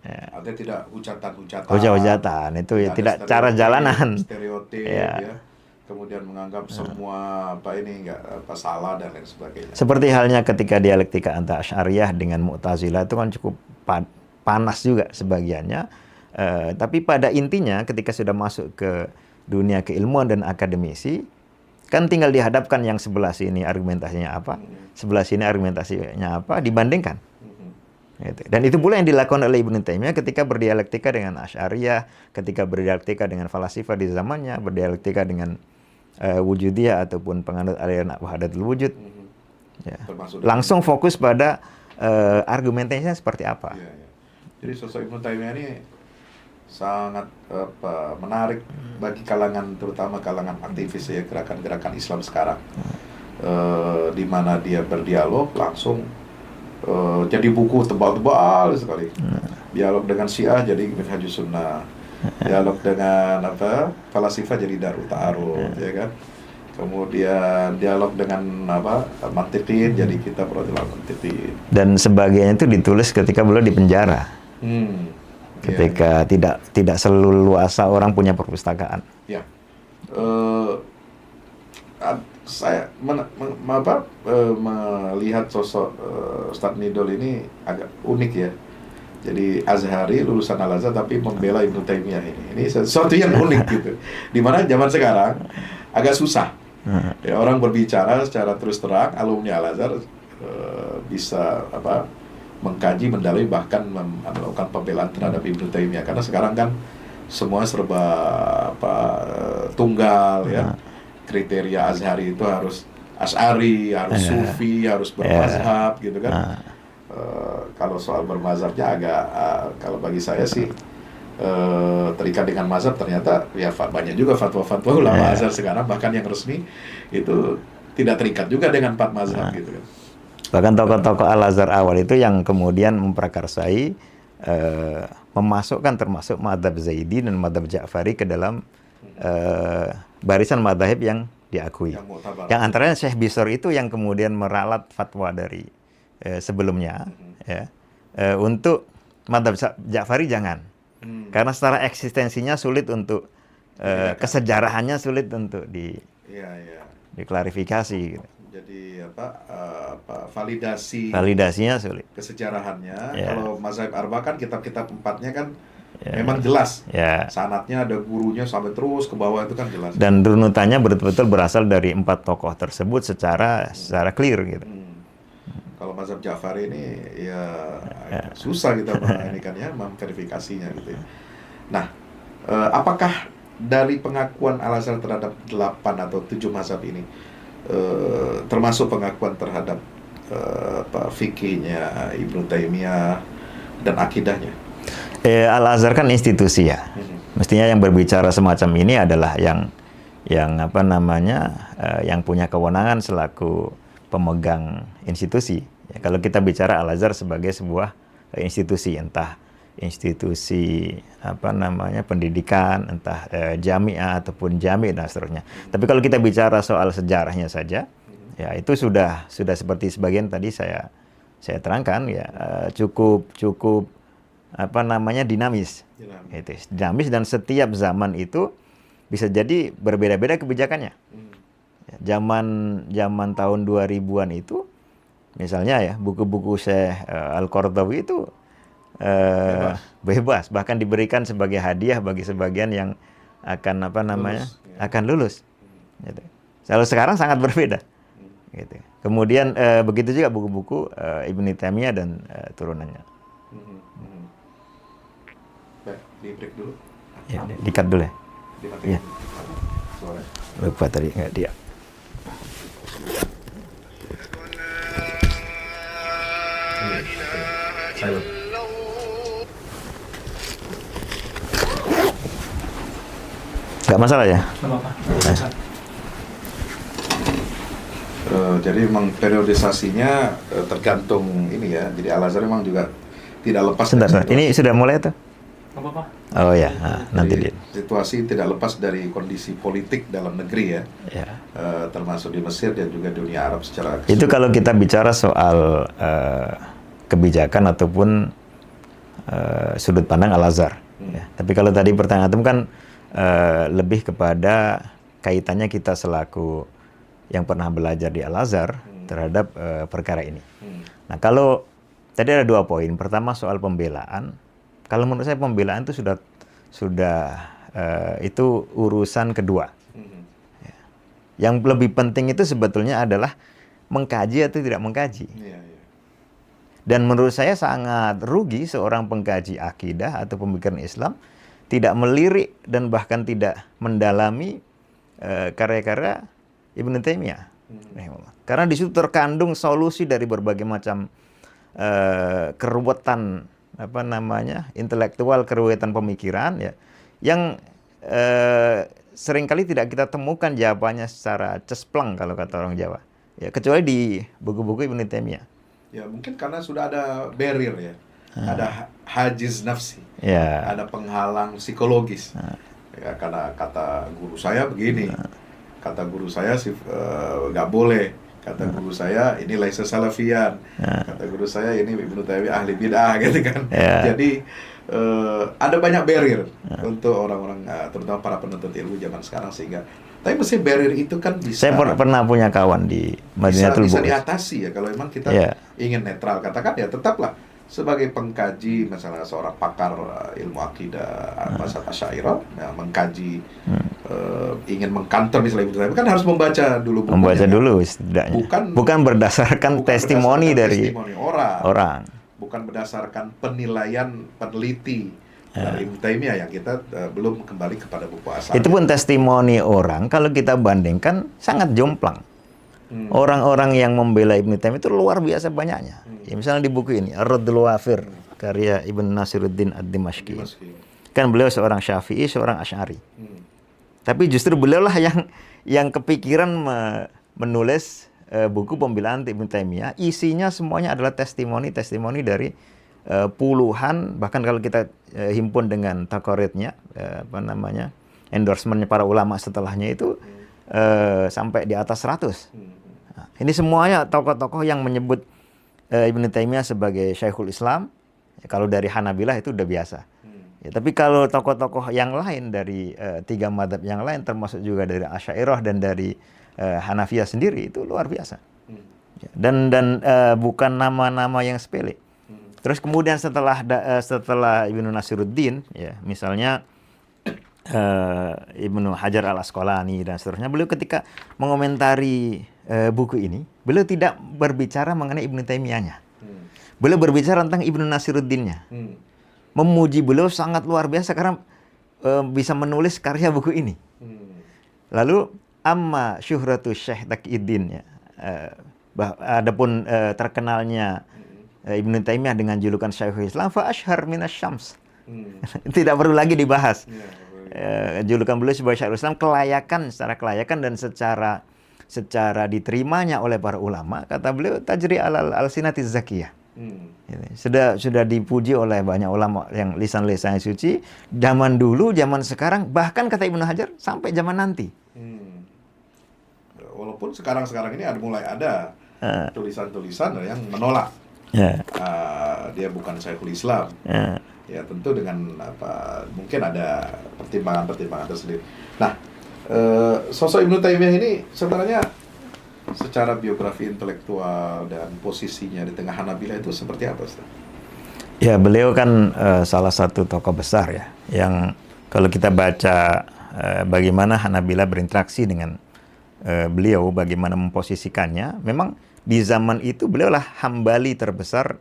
Ya. Ada tidak hujatan-hujatan. Hujatan itu ya tidak cara jalanan. Stereotip ya. Kemudian menganggap semua salah dan lain sebagainya. Seperti halnya ketika dialektika antara Asy'ariyah dengan Mu'tazilah itu kan cukup panas juga sebagiannya. Tapi pada intinya ketika sudah masuk ke dunia keilmuan dan akademisi, kan tinggal dihadapkan yang sebelah sini argumentasinya apa, sebelah sini argumentasinya apa, dibandingkan. Gitu. Dan itu pula yang dilakukan oleh Ibnu Taimiyah ketika berdialektika dengan Asy'ariyah, ketika berdialektika dengan falasifah di zamannya, berdialektika dengan wujudiyah ataupun penganut aliran wahdatul wujud. Ya. Langsung fokus pada argumentasinya seperti apa. Ya. Jadi sosok Ibnu Taimiyah ini sangat menarik bagi kalangan, terutama kalangan aktivis ya, gerakan-gerakan Islam sekarang, di mana dia berdialog langsung jadi buku tebal-tebal sekali. Dialog dengan Syiah jadi Minhajus Sunnah, dialog dengan falasifah jadi Darut Ta'aruf, ya kan. Kemudian dialog dengan mantiqin jadi Kitab Radhiyal Mantiqin. Dan sebagainya itu ditulis ketika beliau di penjara. Ketika tidak seleluasa orang punya perpustakaan. Ya. Saya melihat sosok Ustadz Nidol ini agak unik ya. Jadi Azhari, lulusan Al-Azhar tapi membela Ibnu Taimiyah ini. Ini sesuatu yang unik gitu. Dimana zaman sekarang agak susah. Ya, orang berbicara secara terus terang, alumni Al-Azhar bisa mengkaji, mendalami, bahkan melakukan pembelaan terhadap Ibnu Taimiyah. Karena sekarang kan semua serba tunggal ya. Kriteria Azhari itu harus Asy'ari, harus Sufi, harus bermazhab gitu kan. Kalau soal bermazhabnya agak kalau bagi saya sih terikat dengan mazhab, ternyata ya banyak juga fatwa-fatwa ulama Azhar sekarang bahkan yang resmi itu tidak terikat juga dengan 4 mazhab gitu kan. Bahkan tokoh-tokoh Al-Azhar awal itu yang kemudian memprakarsai memasukkan termasuk madhab Zaidi dan madhab Ja'fari ke dalam barisan madhab yang diakui. Yang antaranya Syekh Bisor itu yang kemudian meralat fatwa dari sebelumnya untuk madhab Ja'fari jangan. Karena secara eksistensinya sulit untuk kesejarahannya sulit untuk diklarifikasi gitu. Jadi validasinya sulit. Kesejarahannya kalau mazhab Arba kan kitab-kitab 4-nya kan memang jelas. Sanadnya ada gurunya sampai terus ke bawah itu kan jelas. Dan runutannya betul-betul berasal dari 4 tokoh tersebut secara clear gitu. Kalau mazhab Ja'fari ini ya susah kita memverifikasinya gitu ya. Nah, apakah dari pengakuan Al-Azhar terhadap 8 atau 7 mazhab ini termasuk pengakuan terhadap fikihnya Ibnu Taimiyah dan akidahnya? Al-Azhar kan institusi ya. Mestinya yang berbicara semacam ini adalah yang yang punya kewenangan selaku pemegang institusi. Ya, kalau kita bicara Al-Azhar sebagai sebuah institusi, entah institusi pendidikan, entah jamiah ataupun jami dan seterusnya. Tapi kalau kita bicara soal sejarahnya saja, Ya itu sudah seperti sebagian tadi saya terangkan ya, cukup apa namanya dinamis. Gitu. Dinamis, dan setiap zaman itu bisa jadi berbeda-beda kebijakannya. Ya, zaman tahun 2000-an itu misalnya ya buku-buku Syekh Al-Qaradawi itu bebas, bahkan diberikan sebagai hadiah bagi sebagian yang akan apa namanya akan lulus. Gitu. Kalau sekarang sangat berbeda. Gitu. Kemudian begitu juga buku-buku Ibnu Taimiyah dan turunannya. Baik, di break dulu. Ya, di-cut dulu ya. Dimatiin. Ya. Suara. Lupa tadi nggak dia. Silent. Nggak masalah ya? Jadi memang periodisasinya tergantung ini ya. Jadi Al-Azhar memang juga tidak lepas Sebentar, dari ini sudah mulai tuh? Apa-apa? Oh ya, nah, nanti Jadi, dia. situasi tidak lepas dari kondisi politik dalam negeri ya. Ya. Termasuk di Mesir dan juga dunia Arab secara Itu kalau kita bicara soal kebijakan ataupun sudut pandang Al-Azhar. Ya. Tapi kalau tadi pertanyaan itu kan lebih kepada kaitannya kita selaku yang pernah belajar di Al-Azhar terhadap perkara ini. Nah, kalau tadi ada 2 poin. Pertama soal pembelaan. Kalau menurut saya pembelaan itu sudah itu urusan kedua. Ya. Yang lebih penting itu sebetulnya adalah mengkaji atau tidak mengkaji. Dan menurut saya sangat rugi seorang pengkaji akidah atau pemikiran Islam tidak melirik dan bahkan tidak mendalami karya-karya Ibnu Taimiyah. Karena di situ terkandung solusi dari berbagai macam keruwetan apa namanya intelektual, keruwetan pemikiran ya, yang seringkali tidak kita temukan jawabannya secara cespleng kalau kata orang Jawa. Ya, kecuali di buku-buku Ibnu Taimiyah. Ya mungkin karena sudah ada barrier ya, ada hajiz nafsi, ada penghalang psikologis. Ya, karena kata guru saya begini, kata guru saya nggak boleh, kata guru saya ini laisa salafiyan, kata guru saya ini Ibnu Taimiyah ahli bid'ah gitu kan. Jadi ada banyak barrier untuk orang-orang, terutama para penuntut ilmu zaman sekarang, sehingga tapi mesti barrier itu kan bisa. Saya pernah punya kawan di Madinatul bisa Bu'us. diatasi ya kalau memang kita ingin netral. Katakan ya tetaplah sebagai pengkaji, misalnya seorang pakar ilmu akidah mazhab Asy'ariyah mengkaji, ingin mengkantor misalnya Ibnu Taimiyah kan harus membaca dulu bukunya. Membaca dulu setidaknya. Bukan berdasarkan testimoni dari orang. Bukan berdasarkan penilaian peneliti dari Ibnu Taimiyah yang kita belum kembali kepada buku asal. Itu pun testimoni orang kalau kita bandingkan sangat jomplang. Orang-orang yang membela Ibnu Taimiyah itu luar biasa banyaknya. Ya, misalnya di buku ini Ar-Raddul Wafir karya Ibn Nasiruddin Ad-Dimashqi. Kan beliau seorang Syafi'i, seorang Asy'ari. Tapi justru beliaulah yang kepikiran menulis buku pembelaan Ibnu Taimiyah. Isinya semuanya adalah testimoni dari puluhan, bahkan kalau kita himpun dengan taqaridnya, endorsementnya para ulama setelahnya itu sampai di atas 100. Nah, ini semuanya tokoh-tokoh yang menyebut Ibnu Taimiyah sebagai Syekhul Islam. Ya, kalau dari Hanabilah itu udah biasa. Ya, tapi kalau tokoh-tokoh yang lain dari 3 mazhab yang lain, termasuk juga dari Asy'ariyah dan dari Hanafiyah sendiri, itu luar biasa. Ya, dan bukan nama-nama yang sepele. Terus kemudian setelah Ibnu Nasiruddin, ya misalnya Ibnu Hajar Al-Asqalani dan seterusnya, beliau ketika mengomentari buku ini, beliau tidak berbicara mengenai Ibnu Taimiyahnya. Beliau berbicara tentang Ibnu Nasiruddinnya. Memuji beliau sangat luar biasa karena bisa menulis karya buku ini. Lalu amma syuhratu Syekh Taqiyuddin, ya. Adapun terkenalnya Ibnu Taimiyah dengan julukan Syekhul Islam fa asyhar minasyams. Tidak perlu lagi dibahas. Julukan beliau sebagai Syekhul Islam secara kelayakan dan secara diterimanya oleh para ulama, kata beliau tajri alal alsinatiz zakiyah. Sudah dipuji oleh banyak ulama yang lisan-lisan suci zaman dulu, zaman sekarang, bahkan kata Ibnu Hajar sampai zaman nanti. walaupun sekarang ini mulai ada tulisan-tulisan yang menolak. Dia bukan Syekhul Islam. Ya tentu dengan mungkin ada pertimbangan-pertimbangan tersendiri. Nah, sosok Ibnu Taimiyah ini sebenarnya secara biografi intelektual dan posisinya di tengah Hanabilah itu seperti apa, Ustaz? Ya, beliau kan salah satu tokoh besar ya, yang kalau kita baca bagaimana Hanabilah berinteraksi dengan beliau, bagaimana memposisikannya, memang di zaman itu beliau lah Hambali terbesar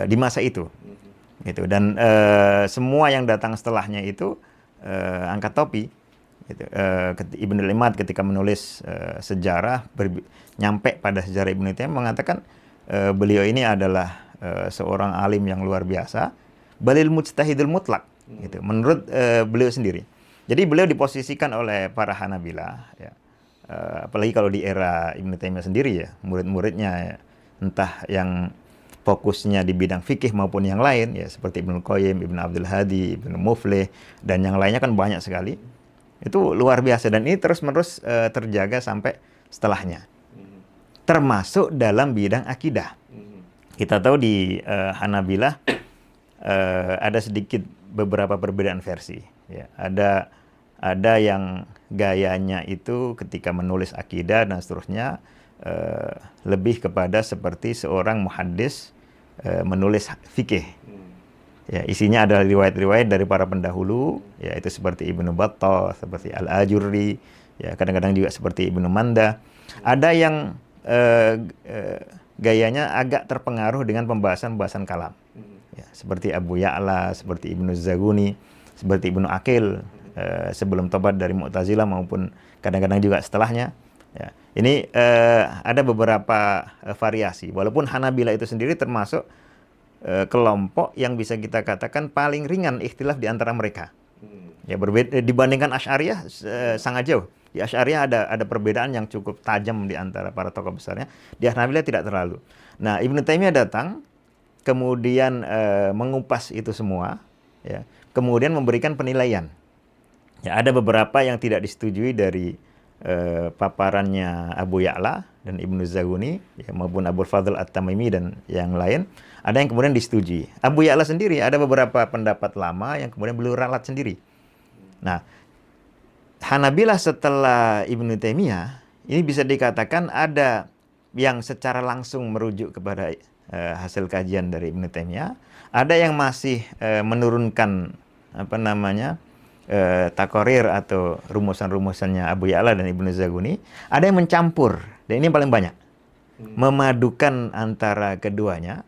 di masa itu, gitu. Dan semua yang datang setelahnya itu angkat topi. Gitu. Ibnu Imad ketika menulis sejarah nyampe pada sejarah Ibnu Taimiyah mengatakan beliau ini adalah seorang alim yang luar biasa, balil mujtahidul mutlak, gitu, menurut beliau sendiri. Jadi beliau diposisikan oleh para Hanabilah, ya, apalagi kalau di era Ibnu Taimiyah sendiri ya, murid-muridnya ya, entah yang fokusnya di bidang fikih maupun yang lain ya, seperti Ibnu Qayyim, Ibnu Abdul Hadi, Ibnu Muflih, dan yang lainnya kan banyak sekali. Itu luar biasa, dan ini terus-menerus terjaga sampai setelahnya, termasuk dalam bidang akidah. Kita tahu di Hanabilah ada sedikit beberapa perbedaan versi. Ya. Ada yang gayanya itu ketika menulis akidah dan seterusnya lebih kepada seperti seorang muhaddis menulis fikih. Ya, isinya adalah riwayat-riwayat dari para pendahulu, yaitu seperti Ibnu Battah, seperti Al-Ajurri, ya, kadang-kadang juga seperti Ibnu Manda. Ada yang gayanya agak terpengaruh dengan pembahasan kalam, ya, seperti Abu Ya'la, seperti Ibnu Zaguni, seperti Ibnu Aqil sebelum tobat dari Mu'tazilah maupun kadang-kadang juga setelahnya. Ya. Ini ada beberapa variasi. Walaupun Hanabilah itu sendiri termasuk kelompok yang bisa kita katakan paling ringan ikhtilaf di antara mereka. Ya, berbeda dibandingkan Asy'ariyah sangat jauh. Di Asy'ariyah ada perbedaan yang cukup tajam di antara para tokoh besarnya. Di Hanabilah tidak terlalu. Nah, Ibnu Taimiyah datang kemudian mengupas itu semua, ya, kemudian memberikan penilaian. Ya, ada beberapa yang tidak disetujui dari paparannya Abu Ya'la dan Ibnu Zaguni, ya, maupun Abu Fadl At-Tamimi dan yang lain. Ada yang kemudian disetujui. Abu Ya'la sendiri ada beberapa pendapat lama yang kemudian beliau ralat sendiri. Nah, Hanabilah setelah Ibnu Taimiyah ini bisa dikatakan ada yang secara langsung merujuk kepada hasil kajian dari Ibnu Taimiyah, ada yang masih menurunkan takorir atau rumusan-rumusannya Abu Ya'la dan Ibnu Zaguni, ada yang mencampur, dan ini yang paling banyak, memadukan antara keduanya,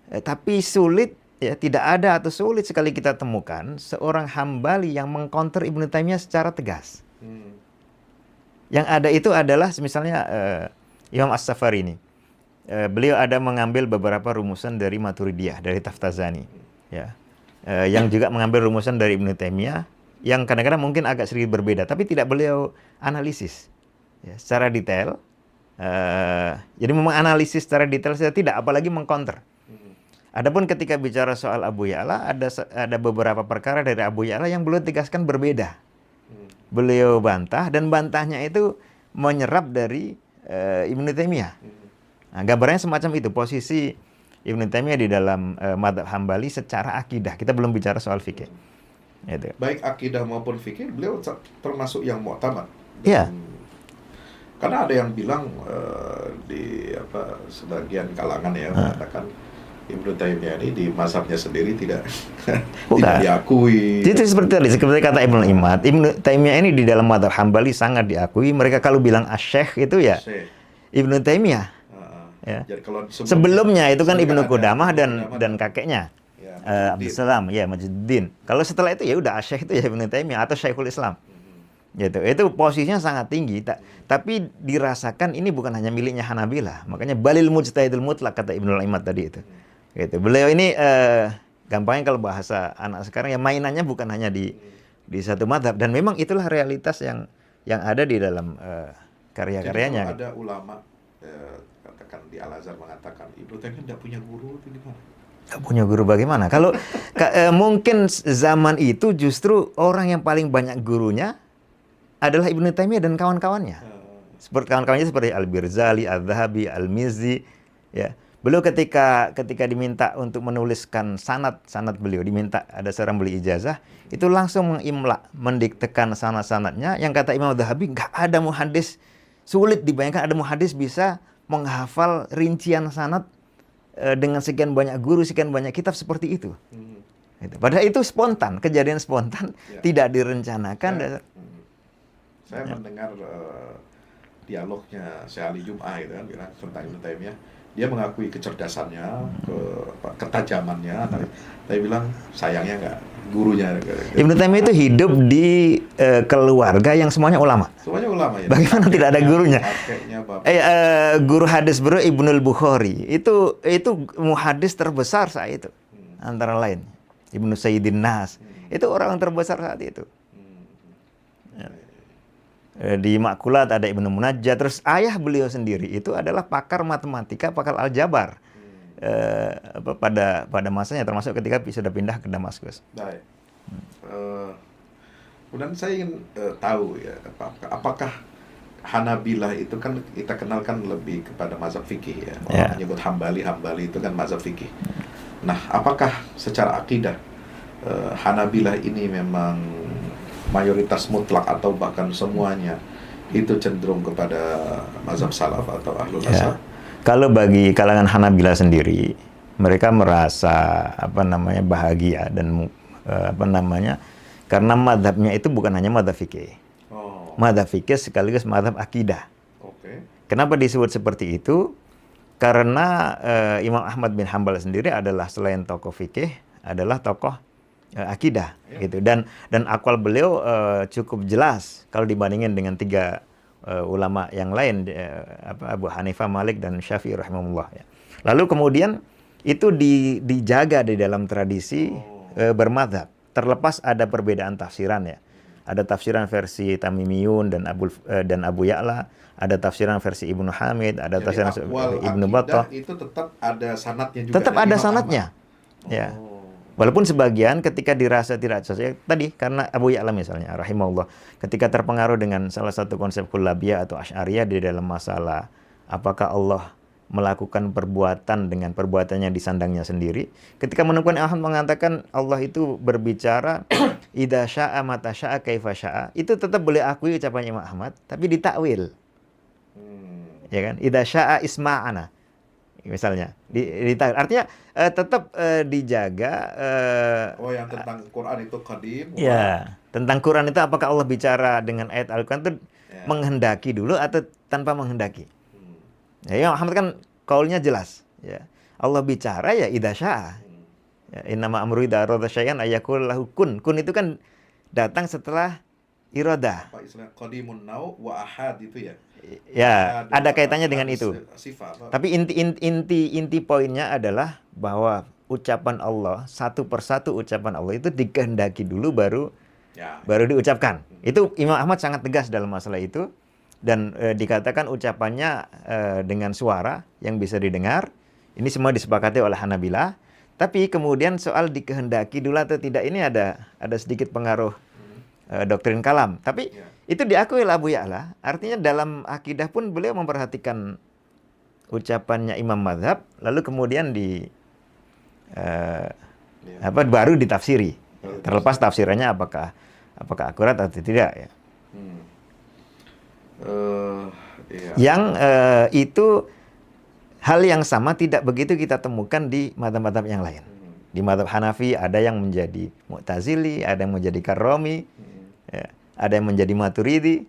tapi sulit, ya, tidak ada atau sulit sekali kita temukan seorang Hambali yang mengcounter Ibnu Taimiyah secara tegas. Yang ada itu adalah misalnya Imam As-Safarini. Beliau ada mengambil beberapa rumusan dari Maturidiyah, dari Taftazani, ya, yang juga mengambil rumusan dari Ibnu Taimiyah, yang kadang-kadang mungkin agak sedikit berbeda, tapi tidak beliau analisis, ya, secara detail. Jadi memang analisis secara detail saja tidak, apalagi mengcounter. Adapun ketika bicara soal Abu Ya'la, ada beberapa perkara dari Abu Ya'la yang beliau tegaskan berbeda. Beliau bantah, dan bantahnya itu menyerap dari Ibnu Taimiyah. Nah, gambarnya semacam itu posisi Ibnu Taimiyah di dalam mazhab Hambali secara akidah. Kita belum bicara soal fikih. Itu. Baik akidah maupun fikih, beliau termasuk yang mu'tamad. Iya. Karena ada yang bilang di sebagian kalangan ya mengatakan Ibnu Taimiyah ini di mazhabnya sendiri tidak diakui. Itu seperti tadi, seperti kata Ibnu Imad, Ibnu Taimiyah ini di dalam mazhab Hambali sangat diakui. Mereka kalau bilang asy-syekh itu ya Ibnu Taimiyah. Ya. Jadi kalau sebelumnya itu kan Ibnu Qudamah dan kakeknya Abdul Salam, ya, Majduddin. Kalau setelah itu ya udah asy-syekh itu ya Ibnu Taimiyah atau Syekhul Islam. Gitu. Itu posisinya sangat tinggi, tapi dirasakan ini bukan hanya miliknya Hanabilah. Makanya balil mujtahidul mutlak kata Ibnu Imad tadi itu. Gitu. Beliau ini gampangnya kalau bahasa anak sekarang ya mainannya bukan hanya di satu mazhab, dan memang itulah realitas yang ada di dalam karya-karyanya. Jadi ada ulama katakan di Al-Azhar mengatakan Ibnu Taimiyah tidak punya guru, itu gimana? Tidak punya guru bagaimana? Kalau mungkin zaman itu justru orang yang paling banyak gurunya adalah Ibnu Taimiyah dan kawan-kawannya. Seperti kawan-kawannya seperti Al-Birzali, Al-Dhahabi, Al-Mizzi, ya. Beliau ketika diminta untuk menuliskan sanad beliau, diminta ada seorang beli ijazah, itu langsung mengimla, mendiktekan sanad-sanadnya. Yang kata Imam Dhahabi, nggak ada muhadis, sulit dibayangkan ada muhadis bisa menghafal rincian sanad dengan sekian banyak guru, sekian banyak kitab seperti itu. Padahal itu spontan, kejadian spontan, tidak direncanakan. Saya mendengar dialognya Syekh Ali Jum'ah itu kan bilang tentang Ibnu Taimiyah. Dia mengakui kecerdasannya, ketajamannya, tapi bilang sayangnya nggak gurunya. Ibnu Taimiyah itu hidup di keluarga yang semuanya ulama. Semuanya ulama ya. Bagaimana tidak ada gurunya? Guru hadis beliau Ibnul Bukhari itu muhadis terbesar saat itu, antara lain Ibnu Sayyidin Nas itu orang terbesar saat itu. Di Makulat ada Ibnu Munajjah, terus ayah beliau sendiri itu adalah pakar matematika, pakar aljabar pada masanya, termasuk ketika sudah pindah ke Damaskus. Baik. Kemudian saya ingin tahu ya, apakah Hanabilah itu kan kita kenalkan lebih kepada mazhab fikih ya. Orang menyebut Hambali itu kan mazhab fikih. Nah, apakah secara akidah Hanabilah ini memang mayoritas mutlak atau bahkan semuanya itu cenderung kepada mazhab salaf atau ahlul asar? Kalau bagi kalangan Hanabilah sendiri, mereka merasa bahagia dan karena madhabnya itu bukan hanya madhab fikih. Madhab fikih sekaligus madhab akidah. Kenapa disebut seperti itu? Karena Imam Ahmad bin Hanbal sendiri adalah selain tokoh fikih, adalah tokoh akidah, gitu. Dan akwal beliau cukup jelas kalau dibandingin dengan tiga ulama yang lain, Abu Hanifah, Malik, dan Syafi'i rahimahullah. Ya. Lalu kemudian itu dijaga di dalam tradisi bermadzhab. Terlepas ada perbedaan tafsiran ya. Ada tafsiran versi Tamimiyun dan Abu Ya'la, ada tafsiran versi Ibnu Hamid, ada tafsiran Ibnu Battah. Itu tetap ada sanadnya juga. Tetap ada sanadnya. Ya. Walaupun sebagian ketika dirasa tidak cocok, tadi karena Abu Ya'la misalnya, rahimahullah, ketika terpengaruh dengan salah satu konsep kullabiyah atau asy'ariyah di dalam masalah apakah Allah melakukan perbuatan dengan perbuatannya disandangnya sendiri, ketika menemukan Ahmad mengatakan Allah itu berbicara idza sya'a mata sya'a kaifa sya'a, itu tetap boleh akui ucapan Imam Ahmad, tapi ditakwil. Ya kan? Idza sya'a isma'ana. Misalnya, artinya tetap dijaga. Yang tentang Quran itu qadim. Ya, tentang Quran itu apakah Allah bicara dengan ayat Al-Quran itu menghendaki dulu atau tanpa menghendaki? Ya, Muhammad kan kaulnya jelas. Ya, Allah bicara ya idza syaa. Ya, innama amru idza arada syai'an ayyakul lahu kun. Kun itu kan datang setelah iradah. Apa istilah qadimun nau wa ahad itu ya? Ya, ada kaitannya dengan itu. Tapi inti poinnya adalah bahwa ucapan Allah, satu persatu ucapan Allah itu dikehendaki dulu baru diucapkan. Itu Imam Ahmad sangat tegas dalam masalah itu, dan dikatakan ucapannya dengan suara yang bisa didengar. Ini semua disepakati oleh Hanabilah. Tapi kemudian soal dikehendaki dulu atau tidak ini ada sedikit pengaruh doktrin kalam. Tapi itu diakui oleh Abu Ya'la. Artinya dalam akidah pun beliau memperhatikan ucapannya imam mazhab, lalu kemudian baru ditafsiri. Terlepas tafsirannya apakah akurat atau tidak ya. Yang itu hal yang sama tidak begitu kita temukan di mazhab-mazhab yang lain. Di mazhab Hanafi ada yang menjadi Mu'tazili, ada yang menjadi Karromi, ya, ada yang menjadi Maturidi.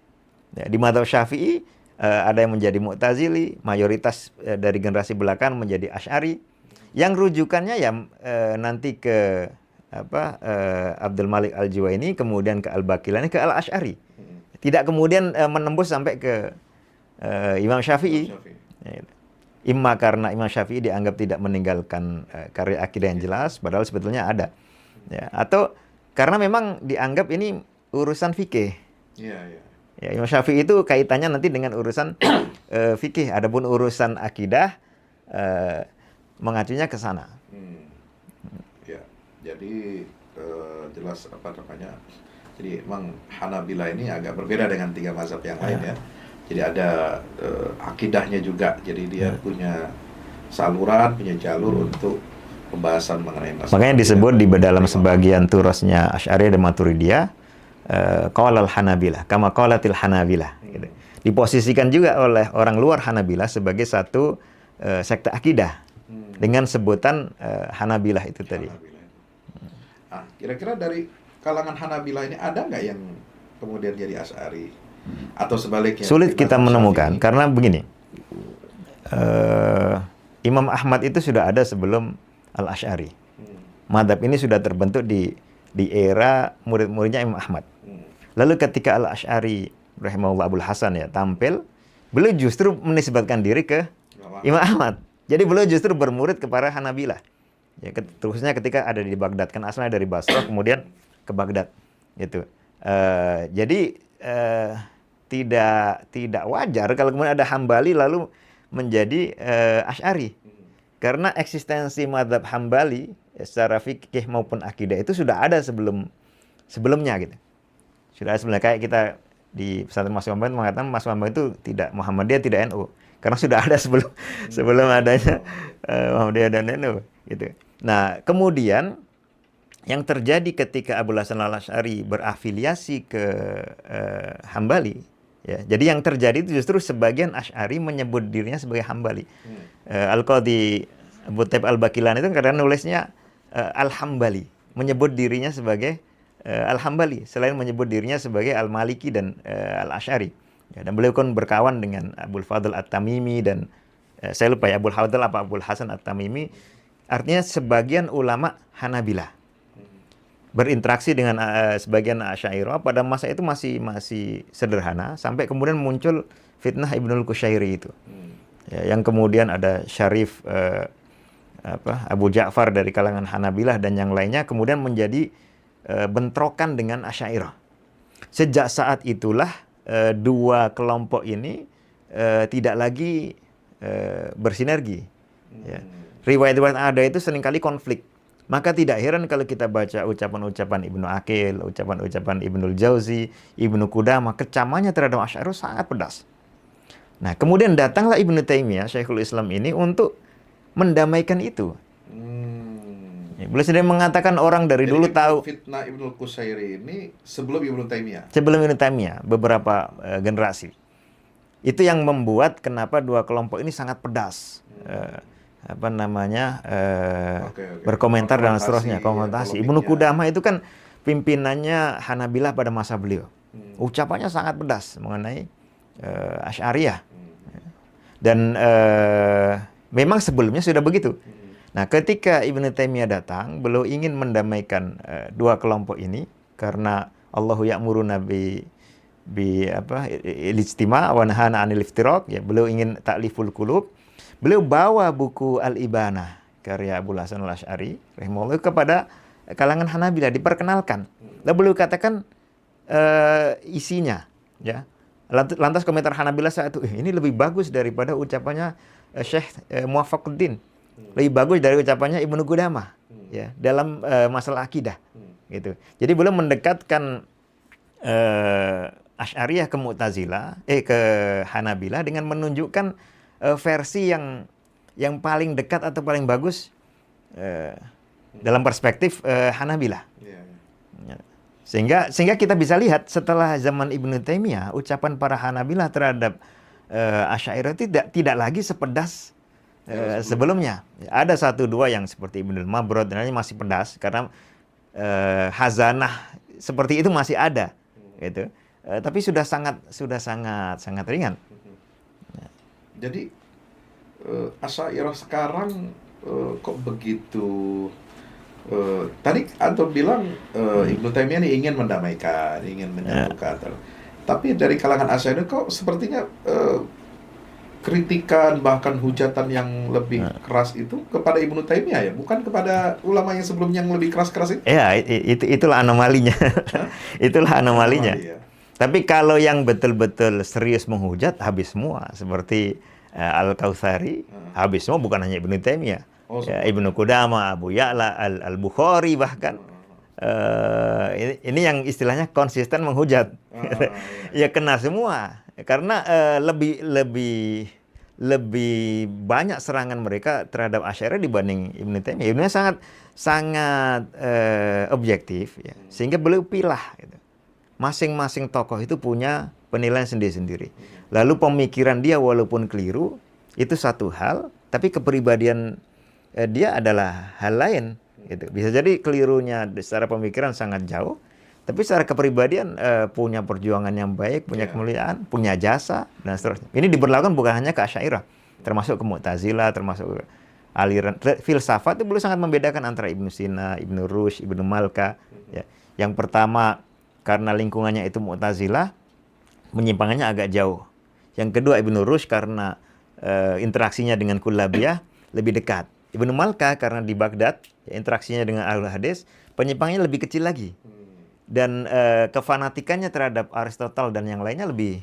Ya, di mazhab Syafi'i ada yang menjadi Mu'tazili, mayoritas dari generasi belakang menjadi Asy'ari. Yang rujukannya ya nanti ke Abdul Malik Al-Juwaini, kemudian ke Al-Baqilani, ke Al-Asy'ari. Tidak kemudian menembus sampai ke Imam Syafi'i. Ya, imma karena Imam Syafi'i dianggap tidak meninggalkan karya akidah yang jelas, padahal sebetulnya ada. Ya, atau karena memang dianggap ini urusan fikih. Ya, Imam Syafi'i itu kaitannya nanti dengan urusan fikih. Adapun urusan akidah mengacunya ke sana. Ya, jadi jelas Jadi memang Hanabila ini agak berbeda dengan 3 mazhab yang lain ya. Jadi ada akidahnya juga. Jadi dia punya saluran, punya jalur untuk pembahasan mengenai masalah. Makanya disebut di dalam sebagian turasnya Asy'ariyah dan Maturidiyah qaulal Hanabilah, kama qaulatil Hanabilah. Gitu. Diposisikan juga oleh orang luar Hanabilah sebagai satu sekte akidah dengan sebutan Hanabilah itu tadi. Nah, kira-kira dari kalangan Hanabilah ini ada nggak yang kemudian jadi Asy'ari atau sebaliknya? Sulit kita menemukan karena begini, Imam Ahmad itu sudah ada sebelum Al-Asy'ari. Madhab ini sudah terbentuk di era murid-muridnya Imam Ahmad. Lalu ketika Al-Asy'ari rahimahullah Abul Hasan ya tampil, beliau justru menisbatkan diri ke Imam Ahmad. Jadi beliau justru bermurid kepada Hanabilah. Ya, terusnya ketika ada di Baghdad, kan asalnya dari Basrah kemudian ke Baghdad gitu. Jadi tidak wajar kalau kemudian ada Hambali lalu menjadi Asy'ari. Karena eksistensi mazhab Hambali ya, secara fikih maupun akidah itu sudah ada sebelumnya gitu. Sudah ada sebelumnya, kayak kita di pesantren Mas Bambang mengatakan Mas Bambang itu tidak Muhammadiyah, tidak NU. Karena sudah ada sebelum adanya Muhammadiyah dan NU gitu. Nah, kemudian yang terjadi ketika Abul Hasan Al-Asy'ari berafiliasi ke Hambali, ya. Jadi yang terjadi itu justru sebagian Asy'ari menyebut dirinya sebagai Hambali. Al-Qadhi Abu Thaib Al-Bakilan itu kadang nulisnya Al-Hambali, menyebut dirinya sebagai Al-Hambali, selain menyebut dirinya sebagai Al-Maliki dan Al-Asy'ari. Ya, dan beliau kan berkawan dengan Abul Fadl At-Tamimi dan saya lupa ya Abul Fadl apa Abul Hasan At-Tamimi. Artinya sebagian ulama Hanabilah berinteraksi dengan sebagian Asy'ariyah pada masa itu masih sederhana sampai kemudian muncul fitnah Ibnul Qushairi itu. Ya, yang kemudian ada Syarif Abu Ja'far dari kalangan Hanabilah dan yang lainnya kemudian menjadi bentrokan dengan Asy'ariyah. Sejak saat itulah dua kelompok ini tidak lagi bersinergi. Ya. Riwayat-riwayat ada itu seringkali konflik. Maka tidak heran kalau kita baca ucapan-ucapan Ibnu Aqil, ucapan-ucapan Ibnul Jauzi, Ibnu Qudamah, kecamannya terhadap Asy'ariyah sangat pedas. Nah, kemudian datanglah Ibnu Taimiyah, Syekhul Islam ini untuk mendamaikan itu. Ya, beliau sendiri mengatakan orang dari dulu tahu fitnah Ibnul Qushairi ini sebelum Ibnu Taimiyah. Sebelum Ibnu Taimiyah, beberapa generasi. Itu yang membuat kenapa dua kelompok ini sangat pedas. Berkomentar dan seterusnya, komentasi. Ibnu Qudamah itu kan pimpinannya Hanabilah pada masa beliau. Ucapannya sangat pedas mengenai Asy'ariyah. Dan memang sebelumnya sudah begitu. Nah, ketika Ibnu Taimiyah datang, beliau ingin mendamaikan dua kelompok ini karena Allahu ya'muruna ilijtima' wa nahana 'anil iftiraq, ya, beliau ingin ta'liful qulub. Beliau bawa buku Al-Ibanah karya Abul Hasan Al-Asy'ari rahimahullah kepada kalangan Hanabilah, diperkenalkan. Lalu beliau katakan isinya, ya. Lantas komentar Hanabilah saat itu, ini lebih bagus daripada ucapannya Syekh Muwaffaquddin. Lebih bagus dari ucapannya Ibnu Qudamah, ya, dalam masalah akidah. Gitu. Jadi beliau mendekatkan Asy'ariyah ke Mu'tazilah, ke Hanabilah dengan menunjukkan versi yang paling dekat atau paling bagus dalam perspektif Hanabilah. Sehingga kita bisa lihat setelah zaman Ibnu Taimiyah, ucapan para Hanabilah terhadap Asy'ariyah tidak lagi sepedas sebelumnya. Ada satu dua yang seperti Ibnul Mabrad dan lainnya masih pedas karena hazanah seperti itu masih ada, gitu. Tapi sudah sangat ringan. Jadi Asy'ariyah sekarang kok begitu? Tadi antum bilang Ibnu Taimiyah ini ingin mendamaikan, ingin menyatukan. Tapi dari kalangan Asy'ariyah kok sepertinya kritikan bahkan hujatan yang lebih keras itu kepada Ibnu Taimiyah, ya, bukan kepada ulama yang sebelumnya yang lebih keras-keras itu. Ya, itulah anomalinya. Itulah anomalinya. Ya. Tapi kalau yang betul-betul serius menghujat, habis semua. Seperti Al-Kautsari, habis semua, bukan hanya Ibnu Taimiyah. Ya, Ibnu Qudamah, Abu Ya'la, Al-Bukhari bahkan. ini yang istilahnya konsisten menghujat. Ya kena semua karena lebih lebih lebih banyak serangan mereka terhadap Asy'ariyah dibanding Ibnu Taimiyah. Ibnu sangat sangat objektif ya, sehingga beliau pilah gitu. Masing-masing tokoh itu punya penilaian sendiri-sendiri. Lalu pemikiran dia walaupun keliru itu satu hal, tapi kepribadian dia adalah hal lain gitu. Bisa jadi kelirunya secara pemikiran sangat jauh, tapi secara kepribadian punya perjuangan yang baik, punya kemuliaan, punya jasa dan seterusnya. Ini diberlakukan bukan hanya ke Asy'ariyah, termasuk ke Mu'tazilah, termasuk aliran filsafat itu beliau sangat membedakan antara Ibnu Sina, Ibnu Rushd, Ibnu Malka. Ya. Yang pertama karena lingkungannya itu Mu'tazilah, penyimpangannya agak jauh. Yang kedua Ibnu Rushd karena interaksinya dengan Kullabiyah lebih dekat. Ibnu Malka karena di Baghdad interaksinya dengan Ahlul Hadis, penyimpangannya lebih kecil lagi. Dan kefanatikannya terhadap Aristotle dan yang lainnya lebih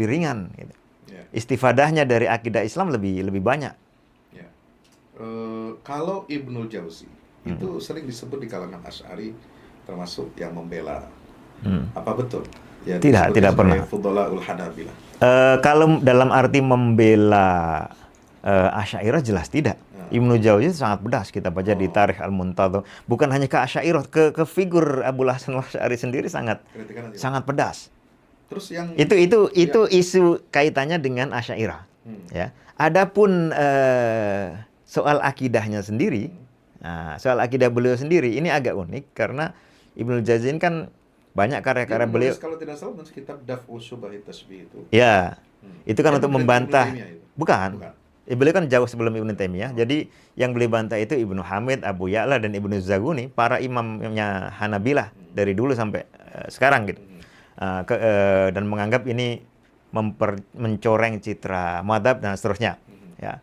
ringan gitu. Istifadahnya dari akidah Islam lebih banyak. Kalau Ibnu Jauzi itu sering disebut di kalangan Asy'ari termasuk yang membela. Apa betul? Ya, tidak pernah. Fudhala'ul Hanabilah. Kalau dalam arti membela Asy'ariyah jelas tidak. Ibnu Jauzi sangat pedas, kita baca di Tarikh Al-Muntadham. Bukan hanya ke Asy'ariyah, ke figur Abul Hasan Al-Asy'ari sendiri sangat pedas. Terus yang itu isu kaitannya dengan Asy'ariyah. Ya. Adapun soal akidahnya sendiri, soal akidah beliau sendiri ini agak unik karena Ibnu Jauzi kan banyak karya-karya beliau. Kalau tidak salah kitab Daf'u Syubahit Tashbih itu. Ya. Itu kan untuk membantah. Bukan. Beliau kan jauh sebelum Ibnu Taimiyah. Jadi yang beliau bantah itu Ibnu Hamid, Abu Ya'la dan Ibnu Zaguni, para imamnya Hanabilah dari dulu sampai sekarang gitu. Dan menganggap ini mencoreng citra madzhab dan seterusnya. Ya.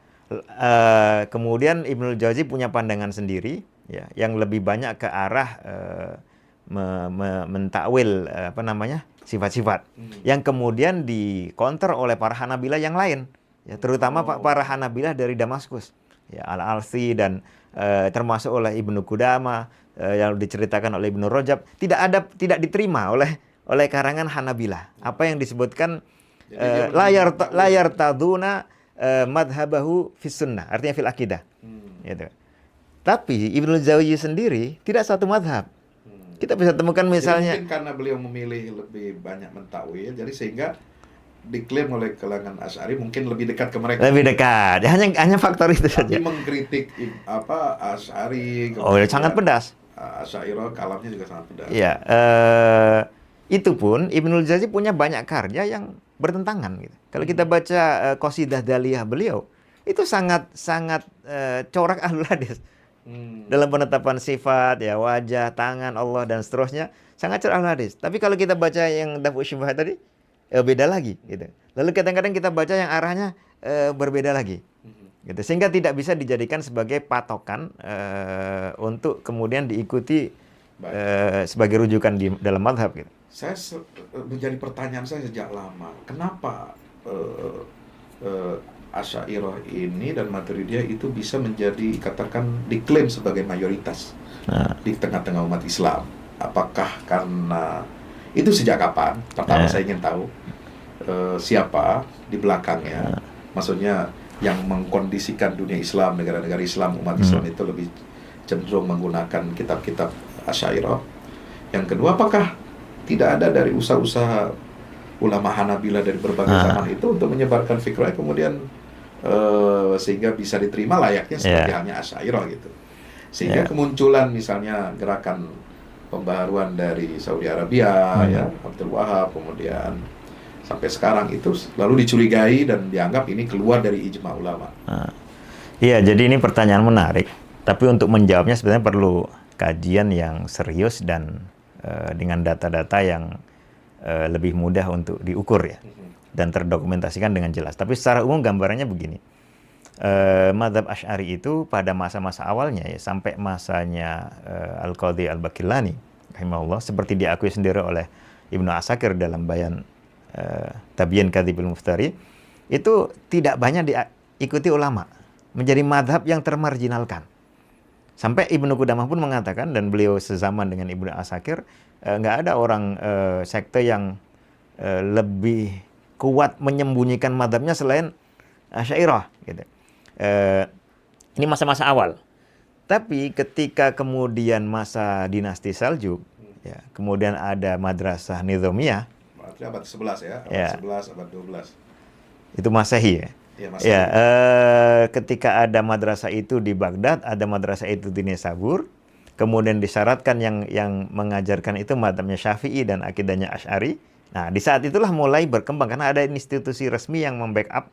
Kemudian Ibnu Jauzi punya pandangan sendiri ya, yang lebih banyak ke arah mentakwil sifat-sifat yang kemudian dikonter oleh para Hanabilah yang lain ya, terutama para Hanabilah dari Damaskus ya, Al-Alsi dan termasuk oleh Ibnu Qudamah yang diceritakan oleh Ibnu Rajab tidak diterima oleh karangan Hanabilah apa yang disebutkan layar taduna madhabahu fis sunnah, artinya fil akidah gitu. Tapi Ibnu Jauzi sendiri tidak satu madhab. Kita bisa temukan misalnya. Jadi mungkin karena beliau memilih lebih banyak mentakwil, jadi sehingga diklaim oleh kalangan Asy'ari mungkin lebih dekat ke mereka. Lebih dekat. Hanya faktor itu saja. Tapi mengkritik Asy'ari. Sangat pedas. Asy'ariyah kalamnya juga sangat pedas. Iya. Itu pun Ibnu Jauzi punya banyak karya yang bertentangan. Gitu. Kalau kita baca Qasidah Daliyah beliau, itu sangat corak Ahlul Hadis. Dalam penetapan sifat, ya wajah, tangan Allah dan seterusnya sangat cerah hadis. Tapi kalau kita baca yang Daf'u Syubhat tadi beda lagi gitu. Lalu kadang-kadang kita baca yang arahnya berbeda lagi. Gitu. Sehingga tidak bisa dijadikan sebagai patokan untuk kemudian diikuti sebagai rujukan di dalam mazhab gitu. Saya menjadi pertanyaan saya sejak lama. Kenapa Asy'ariyah ini dan Maturidiyah itu bisa menjadi katakan diklaim sebagai mayoritas di tengah-tengah umat Islam? Apakah karena itu sejak kapan? Pertama saya ingin tahu siapa di belakangnya. Maksudnya yang mengkondisikan dunia Islam, negara-negara Islam, umat Islam itu lebih cenderung menggunakan kitab-kitab Asy'ariyah. Yang kedua, apakah tidak ada dari usaha-usaha ulama Hanabilah dari berbagai zaman itu untuk menyebarkan fikrah kemudian sehingga bisa diterima layaknya seperti halnya Asy'ariyah gitu. Sehingga kemunculan misalnya gerakan pembaharuan dari Saudi Arabia ya, Abdul Wahab, kemudian sampai sekarang itu lalu dicurigai dan dianggap ini keluar dari ijma ulama. Iya, jadi ini pertanyaan menarik. Tapi untuk menjawabnya sebenarnya perlu kajian yang serius dan dengan data-data yang lebih mudah untuk diukur ya. Dan terdokumentasikan dengan jelas. Tapi secara umum gambarannya begini. Mazhab Asy'ari itu pada masa-masa awalnya ya, sampai masanya Al-Qadhi Al-Baqillani rahimahullah, seperti diakui sendiri oleh Ibnu Asakir dalam bayan Tabyin Kadhibil Muftari, itu tidak banyak diikuti ulama, menjadi mazhab yang termarginalkan. Sampai Ibnu Qudamah pun mengatakan, dan beliau sezaman dengan Ibnu Asakir, nggak ada orang sekte yang lebih kuat menyembunyikan madhabnya selain Asy'ariyah gitu. Ini masa-masa awal. Tapi ketika kemudian masa dinasti Saljuk, ya, kemudian ada madrasah Nizamiyah. Berarti abad 11 ya, abad Ya. 11, abad 12. Itu Masehi ya. Iya, Masehi. Ya, ketika ada madrasah itu di Baghdad, ada madrasah itu di Nisabur, kemudian disyaratkan yang mengajarkan itu madhabnya Syafi'i dan akidahnya Asy'ari. Nah, di saat itulah mulai berkembang karena ada institusi resmi yang membackup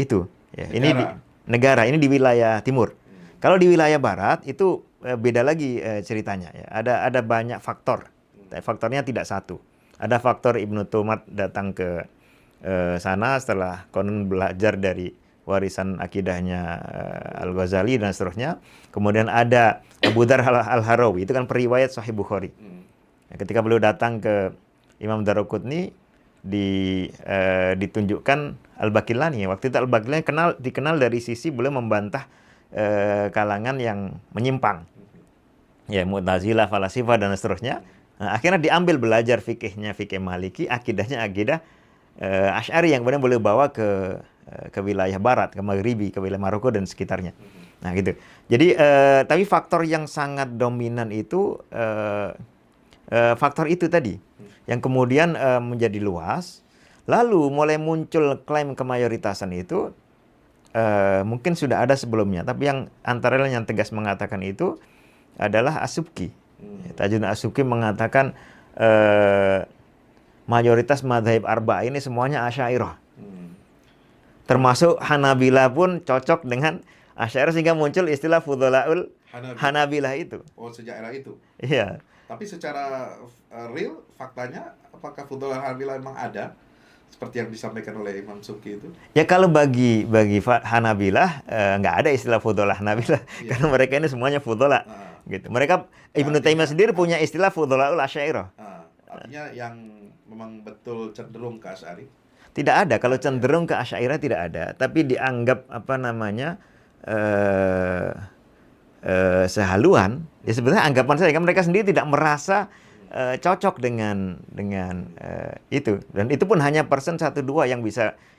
itu. Ya, ini di negara, ini di wilayah timur. Kalau di wilayah barat itu beda lagi ceritanya. Ya. Ada banyak faktor. Faktornya tidak satu. Ada faktor Ibnu Tumat datang ke sana setelah konon belajar dari warisan akidahnya Al-Ghazali dan seterusnya. Kemudian ada Abu Dzar Al-Harawi, itu kan periwayat Sahih Bukhari. Ketika beliau datang ke Imam Daruqutni, ditunjukkan Al-Baqillani. Waktu itu Al-Baqillani dikenal dari sisi beliau membantah kalangan yang menyimpang. Ya, Mu'tazilah, Falasifah dan seterusnya. Nah, akhirnya diambil belajar fikihnya fikih Maliki, akidahnya akidah Asy'ari yang kemudian boleh bawa ke wilayah barat, ke Maghribi, ke wilayah Maroko dan sekitarnya. Nah, gitu. Jadi tapi faktor yang sangat dominan itu faktor itu tadi yang kemudian menjadi luas. Lalu mulai muncul klaim kemayoritasan itu mungkin sudah ada sebelumnya, tapi yang antara lain yang tegas mengatakan itu adalah As-Subki. Tajuddin As-Subki mengatakan mayoritas madzhab arba'a ini semuanya Asy'ariyah. Termasuk Hanabilah pun cocok dengan Asy'ariyah sehingga muncul istilah Fudhalaul Hanabilah itu. Oh, sejak era itu. Iya. Tapi secara real, faktanya, apakah Fudhalaul Hanabilah memang ada? Seperti yang disampaikan oleh Imam Subki itu? Ya kalau bagi Hanabilah nggak ada istilah Fudhalah Hanabilah. Karena mereka ini semuanya Fudhala. Gitu. Mereka, Ibnu Taimiyah sendiri punya istilah Fudhalaul Asy'ariyah. Artinya yang memang betul cenderung ke Asy'ari? Tidak ada. Kalau cenderung ke Asy'ariyah tidak ada. Tapi dianggap sehaluan. Ya sebenarnya anggapan saya kan mereka sendiri tidak merasa cocok dengan itu. Dan itu pun hanya persen 1-2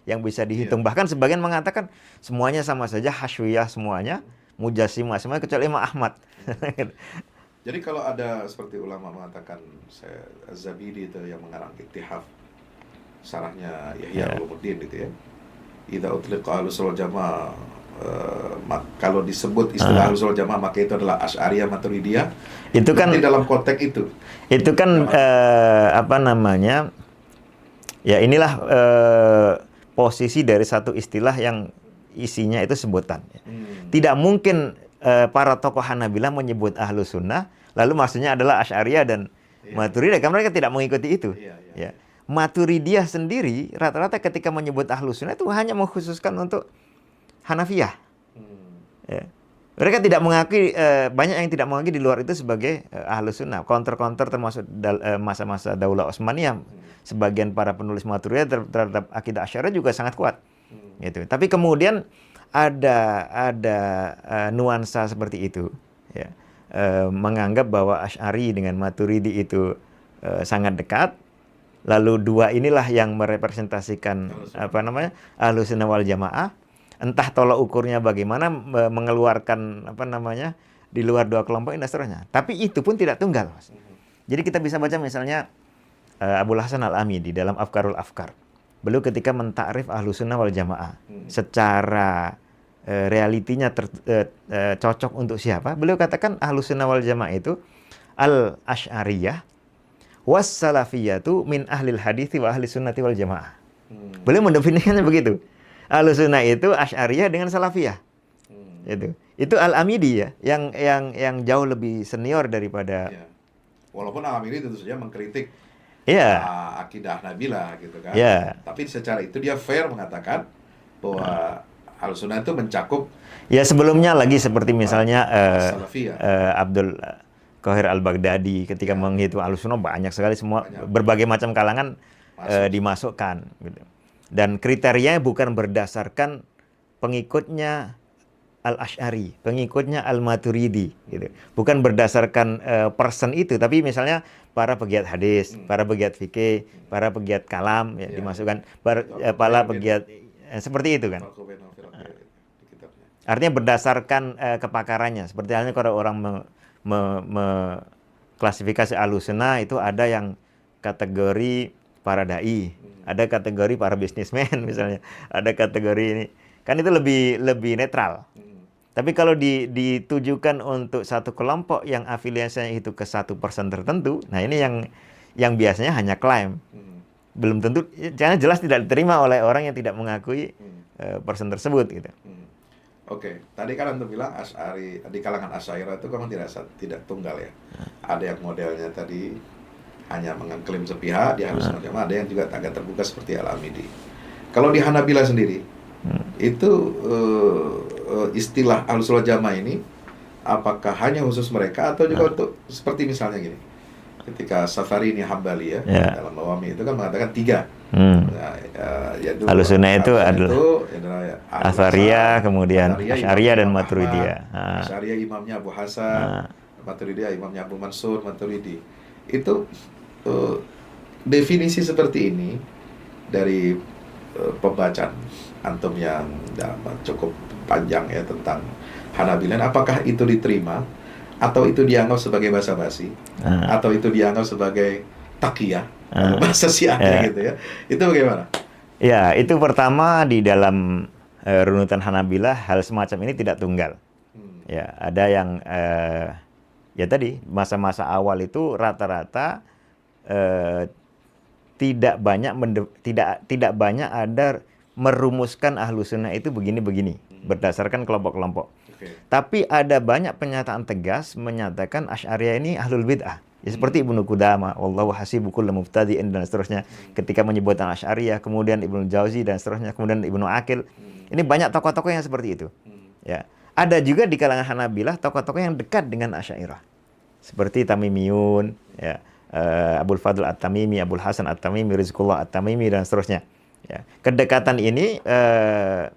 yang bisa dihitung. Bahkan sebagian mengatakan semuanya sama saja, Hasyawiyah semuanya, Mujassimah semuanya kecuali Imam Ahmad. Jadi kalau ada seperti ulama mengatakan, Az-Zabidi itu yang mengarang Ittihaf, sarahnya Yahya Ulumuddin itu ya, idza utliqa Ahlussunnah wal Jamaah, kalau disebut istilah Ahlussunnah wal Jamaah maka itu adalah Asy'ariyah Maturidiyah. Itu kan dalam konteks itu. Itu kan ya inilah posisi dari satu istilah yang isinya itu sebutan. Tidak mungkin para tokoh Hanabilah menyebut Ahlus Sunnah, lalu maksudnya adalah Asy'ariyah dan Maturidiyah, karena mereka tidak mengikuti itu. Ya. Maturidiyah sendiri rata-rata ketika menyebut Ahlus Sunnah itu hanya mengkhususkan untuk Hanafiyah. Ya. Mereka tidak mengakui, banyak yang tidak mengakui di luar itu sebagai Ahlus Sunnah. Counter termasuk masa-masa Daulah Utsmaniyah, sebagian para penulis Maturidiyah terhadap akidah Asy'ariyah juga sangat kuat. Gitu. Tapi kemudian ada nuansa seperti itu, ya. Menganggap bahwa Asy'ari dengan Maturidi itu sangat dekat. Lalu dua inilah yang merepresentasikan Ahlus Sunnah wal Jamaah. Entah tolak ukurnya bagaimana, mengeluarkan di luar dua kelompok ini dan seterusnya. Tapi itu pun tidak tunggal, Mas. Jadi kita bisa baca misalnya Abul Hasan Al-Amidi dalam Afkarul Afkar. Beliau ketika mentakrif Ahlus Sunnah wal Jamaah secara realitinya cocok untuk siapa? Beliau katakan Ahlus Sunnah wal Jamaah itu al-Asy'ariyah was salafiyatu min ahlil hadithi wa ahli sunnati wal jamaah. Beliau mendefinisikannya begitu. Ahlus Sunnah itu Asy'ariyah dengan salafiyah. Itu Al-Amidi ya, yang jauh lebih senior daripada. Ya. Walaupun Al-Amidi tentu saja mengkritik akidah Nabilah gitu kan. Ya. Tapi secara itu dia fair mengatakan bahwa Ahlus Sunnah itu mencakup. Ya sebelumnya lagi seperti misalnya Abdul Qahir Al-Baghdadi ketika menghitung Ahlus Sunnah banyak sekali, semua berbagai macam kalangan dimasukkan gitu. Dan kriterianya bukan berdasarkan pengikutnya Al-Asy'ari, pengikutnya Al-Maturidi gitu. Bukan berdasarkan person itu, tapi misalnya para pegiat hadis, para pegiat fikih, para pegiat kalam ya, dimasukkan para pegiat seperti itu kan. Artinya berdasarkan kepakarannya. Seperti halnya kalau orang klasifikasi Ahlussunnah itu ada yang kategori para dai, ada kategori para bisnismen misalnya, ada kategori ini. Kan itu lebih netral. Tapi kalau ditujukan untuk satu kelompok yang afiliasinya itu ke satu person tertentu, nah ini yang biasanya hanya klaim. Belum tentu, karena jelas tidak diterima oleh orang yang tidak mengakui person tersebut gitu. Oke, tadi kan Antum bilang Asy'ari, di kalangan Asy'ariyah itu memang tidak tunggal ya. Ada yang modelnya tadi hanya mengklaim sepihak, di Ahlussunnah Jamaah, ada yang juga agak terbuka seperti Al-Amidi. Kalau di Hanabilah sendiri, itu istilah Ahlussunnah Jamaah ini apakah hanya khusus mereka atau juga untuk seperti misalnya gini, ketika Safari ini Hambali ya, dalam Bawami itu kan mengatakan 3. Yaitu Ahlussunnah itu adalah Atsariyah, kemudian Asy'ariyah dan Maturidiyah. Asy'ariyah imamnya Abu Hasan, Maturidiyah imamnya Abu Mansur Maturidi. Itu definisi seperti ini dari pembacaan Antum yang cukup panjang ya tentang Hanabilah, apakah itu diterima atau itu dianggap sebagai basa-basi atau itu dianggap sebagai taqiyah bahasa Syiah gitu ya, itu bagaimana? Ya, itu pertama di dalam runutan Hanabilah hal semacam ini tidak tunggal. Ya, ada yang ya tadi masa-masa awal itu rata-rata tidak banyak ada merumuskan Ahlussunnah itu begini-begini berdasarkan kelompok-kelompok. Tapi ada banyak pernyataan tegas menyatakan Asy'ariyah ini ahlul bid'ah. Ya, seperti Ibnu Qudamah, wallahu hasibu kullu mubtadi'in dan seterusnya ketika menyebutkan Asy'ariyah, kemudian Ibnu Jauzi dan seterusnya, kemudian Ibnu Aqil. Ini banyak tokoh-tokoh yang seperti itu. Ya. Ada juga di kalangan Hanabilah tokoh-tokoh yang dekat dengan Asy'ariyah. Seperti Tamimiyun, ya, Abul Fadl At-Tamimi, Abul Hasan At-Tamimi, Rizqullah At-Tamimi dan seterusnya. Ya. Kedekatan ini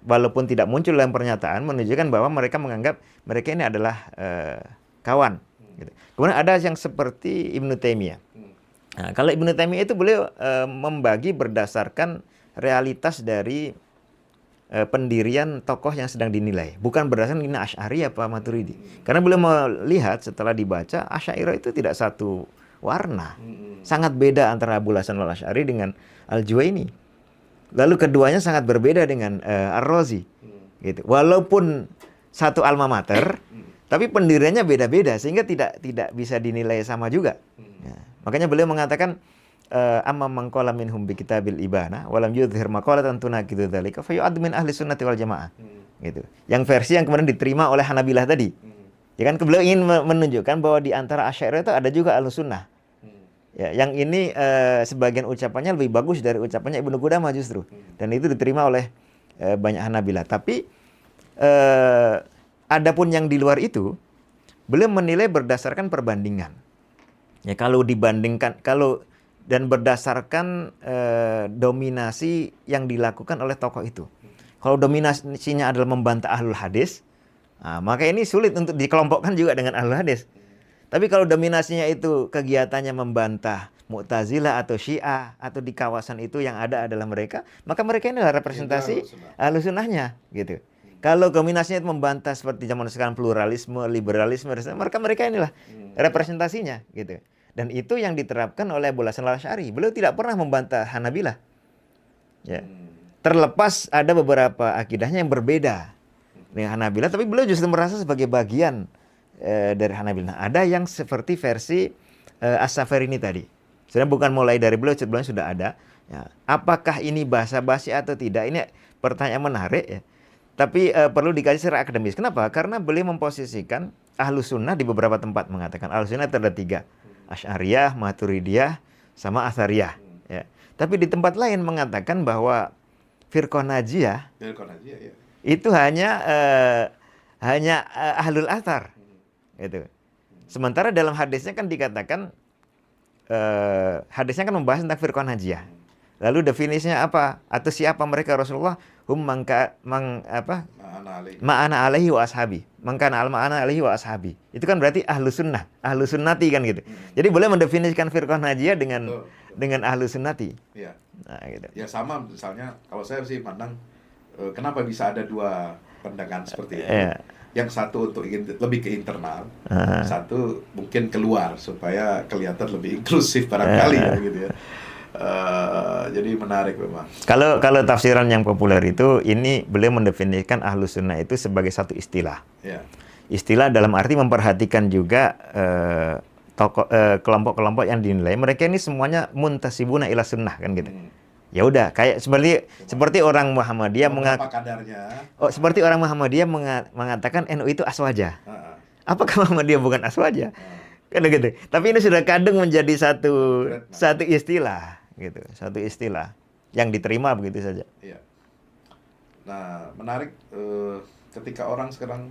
walaupun tidak muncul dalam pernyataan menunjukkan bahwa mereka menganggap mereka ini adalah kawan. Gitu. Kemudian ada yang seperti Ibnu Taimiyah. Nah, kalau Ibnu Taimiyah itu beliau membagi berdasarkan realitas dari pendirian tokoh yang sedang dinilai, bukan berdasarkan ini Asy'ari apa Maturidi. Karena beliau melihat setelah dibaca Asy'ariyah itu tidak satu warna, sangat beda antara Abu Hasan Al-Asy'ari dengan Al-Juwaini. Lalu keduanya sangat berbeda dengan Ar-Razi, gitu. Walaupun satu alma mater, tapi pendiriannya beda-beda sehingga tidak bisa dinilai sama juga. Ya. Makanya beliau mengatakan amma man qala minhum bi kitabil ibana walam yudhhir maqalatan tunaqidu dzalika fa yu'ad min ahli sunnati wal jamaah. Gitu. Yang versi yang kemudian diterima oleh Hanabilah tadi. Ya kan beliau ingin menunjukkan bahwa di antara Asy'ariyah itu ada juga Ahlussunnah. Ya, yang ini sebagian ucapannya lebih bagus dari ucapannya Ibnu Qudamah justru. Dan itu diterima oleh banyak Hanabilah. Tapi adapun yang di luar itu, beliau menilai berdasarkan perbandingan. Ya, kalau dibandingkan, dan berdasarkan dominasi yang dilakukan oleh tokoh itu. Kalau dominasinya adalah membantah ahlul hadis, maka ini sulit untuk dikelompokkan juga dengan ahlul hadis. Tapi kalau dominasinya itu kegiatannya membantah Mu'tazilah atau Syiah atau di kawasan itu yang ada adalah mereka, maka mereka ini adalah representasi Ahlussunnahnya gitu. Kalau dominasinya itu membantah seperti zaman sekarang pluralisme, liberalisme, mereka inilah representasinya gitu. Dan itu yang diterapkan oleh Abu Hasan Al-Asy'ari. Beliau tidak pernah membantah Hanabilah. Ya. Terlepas ada beberapa akidahnya yang berbeda dengan Hanabilah, tapi beliau justru merasa sebagai bagian dari Hanabilah. Nah, ada yang seperti versi As-Safarini tadi. Sebenarnya bukan mulai dari beliau, sebelumnya sudah ada. Ya. Apakah ini basa-basi atau tidak? Ini pertanyaan menarik ya. Tapi perlu dikaji secara akademis. Kenapa? Karena beliau memposisikan Ahlussunnah di beberapa tempat mengatakan Ahlussunnah itu ada 3. Asy'ariyah, Maturidiyah, sama Atsariyah. Ya. Tapi di tempat lain mengatakan bahwa Firqah Najiyah ya, itu hanya Ahlul Athar. Gitu. Sementara dalam hadisnya kan dikatakan hadisnya kan membahas tentang Firqah Najiyah. Lalu definisinya apa? Atau siapa mereka Rasulullah? Hum ma'ana alaihi wa ashabi. Mangkana al ma'ana alaihi wa ashabi. Itu kan berarti ahlu sunnah, ahlu sunnati kan gitu. Jadi boleh mendefinisikan firqah najiyah dengan ahlu sunnati. Iya. Nah, gitu. Ya sama misalnya kalau saya sih pandang kenapa bisa ada dua pandangan seperti itu. Iya. Yang satu untuk lebih ke internal, satu mungkin keluar supaya kelihatan lebih inklusif barangkali ya gitu ya. Jadi menarik memang. Kalau tafsiran yang populer itu, ini beliau mendefinisikan ahlus sunnah itu sebagai satu istilah. Ya. Istilah dalam arti memperhatikan juga kelompok-kelompok yang dinilai mereka ini semuanya muntasibuna ila sunnah kan gitu. Ya udah, kayak seperti orang Muhammadiyah seperti orang Muhammadiyah mengatakan NU itu aswaja. Apakah Muhammadiyah bukan aswaja? Kan gitu. Tapi ini sudah kadung menjadi satu istilah gitu, satu istilah yang diterima begitu saja. Iya. Nah, menarik ketika orang sekarang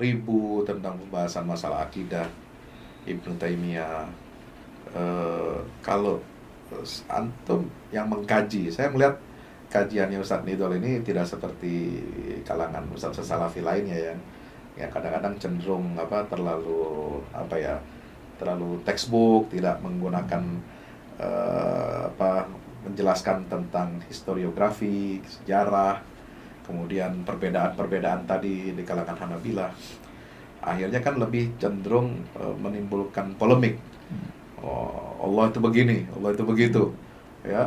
ribut tentang pembahasan masalah akidah Ibnu Taimiyah, kalau antum yang mengkaji, saya melihat kajiannya Ustadz Nidol ini tidak seperti kalangan Ustadz Salafi lainnya yang kadang-kadang cenderung terlalu textbook, tidak menggunakan menjelaskan tentang historiografi, sejarah, kemudian perbedaan-perbedaan tadi di kalangan Hanabilah. Akhirnya kan lebih cenderung menimbulkan polemik. Allah itu begini, Allah itu begitu, ya,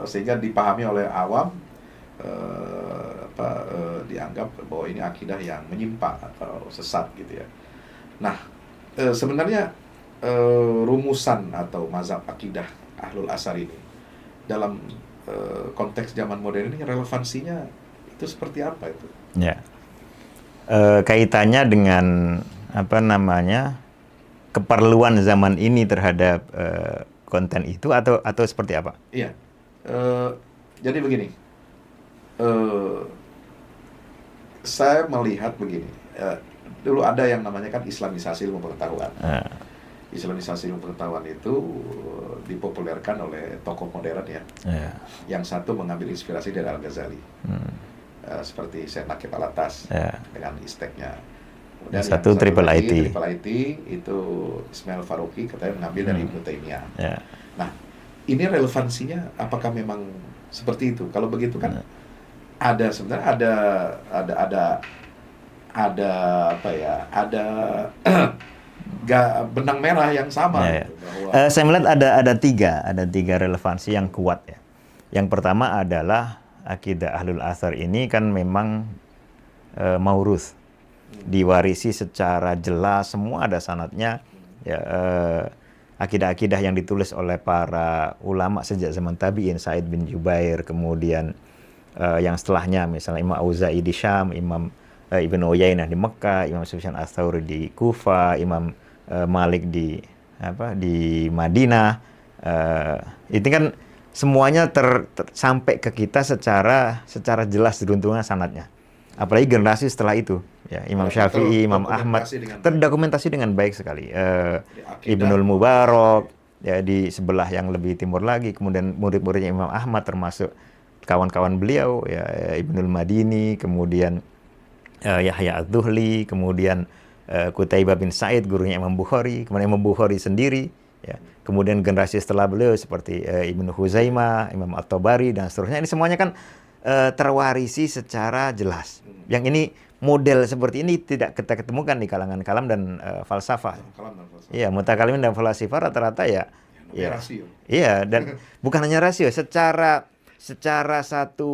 sehingga dipahami oleh awam, dianggap bahwa ini akidah yang menyimpang atau sesat gitu ya. Nah, sebenarnya rumusan atau mazhab akidah Ahlul Asar ini dalam konteks zaman modern ini relevansinya itu seperti apa itu? Ya, kaitannya dengan keperluan zaman ini terhadap konten itu atau seperti apa? Iya, jadi begini, saya melihat begini, dulu ada yang namanya kan Islamisasi ilmu pengetahuan. Islamisasi ilmu pengetahuan itu dipopulerkan oleh tokoh modern ya. Yang satu mengambil inspirasi dari Al-Ghazali, seperti Syekh Naqib Al-Atas dengan isteknya. Kemudian yang satu Triple IT itu Ismail Faruqi katanya mengambil dari Ibnu Taimiyah. Nah, ini relevansinya apakah memang seperti itu? Kalau begitu kan sebenarnya ada benang merah yang sama. Saya melihat ada tiga relevansi yang kuat ya. Yang pertama adalah akidah Ahlul Athar ini kan memang maurus, diwarisi secara jelas, semua ada sanadnya ya. Akidah-akidah yang ditulis oleh para ulama sejak zaman tabi'in, Sa'id bin Jubair, kemudian yang setelahnya misalnya Imam Auza'i di Syam, Imam Ibnu Uyainah di Mekah, Imam Sufyan Ats-Tsauri di Kufa, Imam Malik di Madinah. Itu kan semuanya sampai ke kita secara jelas diruntuhkan sanadnya. Apalagi generasi setelah itu, ya, Imam Syafi'i, Imam Ahmad terdokumentasi dengan baik sekali. Ibnul Mubarak ya di sebelah yang lebih timur lagi, kemudian murid-muridnya Imam Ahmad termasuk kawan-kawan beliau ya, Ibnul Madini, kemudian Yahya Az-Zuhli, kemudian Qutaibah bin Sa'id gurunya Imam Bukhari, kemudian Imam Bukhari sendiri ya. Kemudian generasi setelah beliau seperti Ibnu Huzaimah, Imam At-Tabari dan seterusnya, ini semuanya kan terwarisi secara jelas. Yang ini model seperti ini tidak kita ketemukan di kalangan kalam dan falsafah. Iya, mutakalimin dan falsafah rata-rata ya. Rasio. Iya, dan bukan hanya rasio, secara satu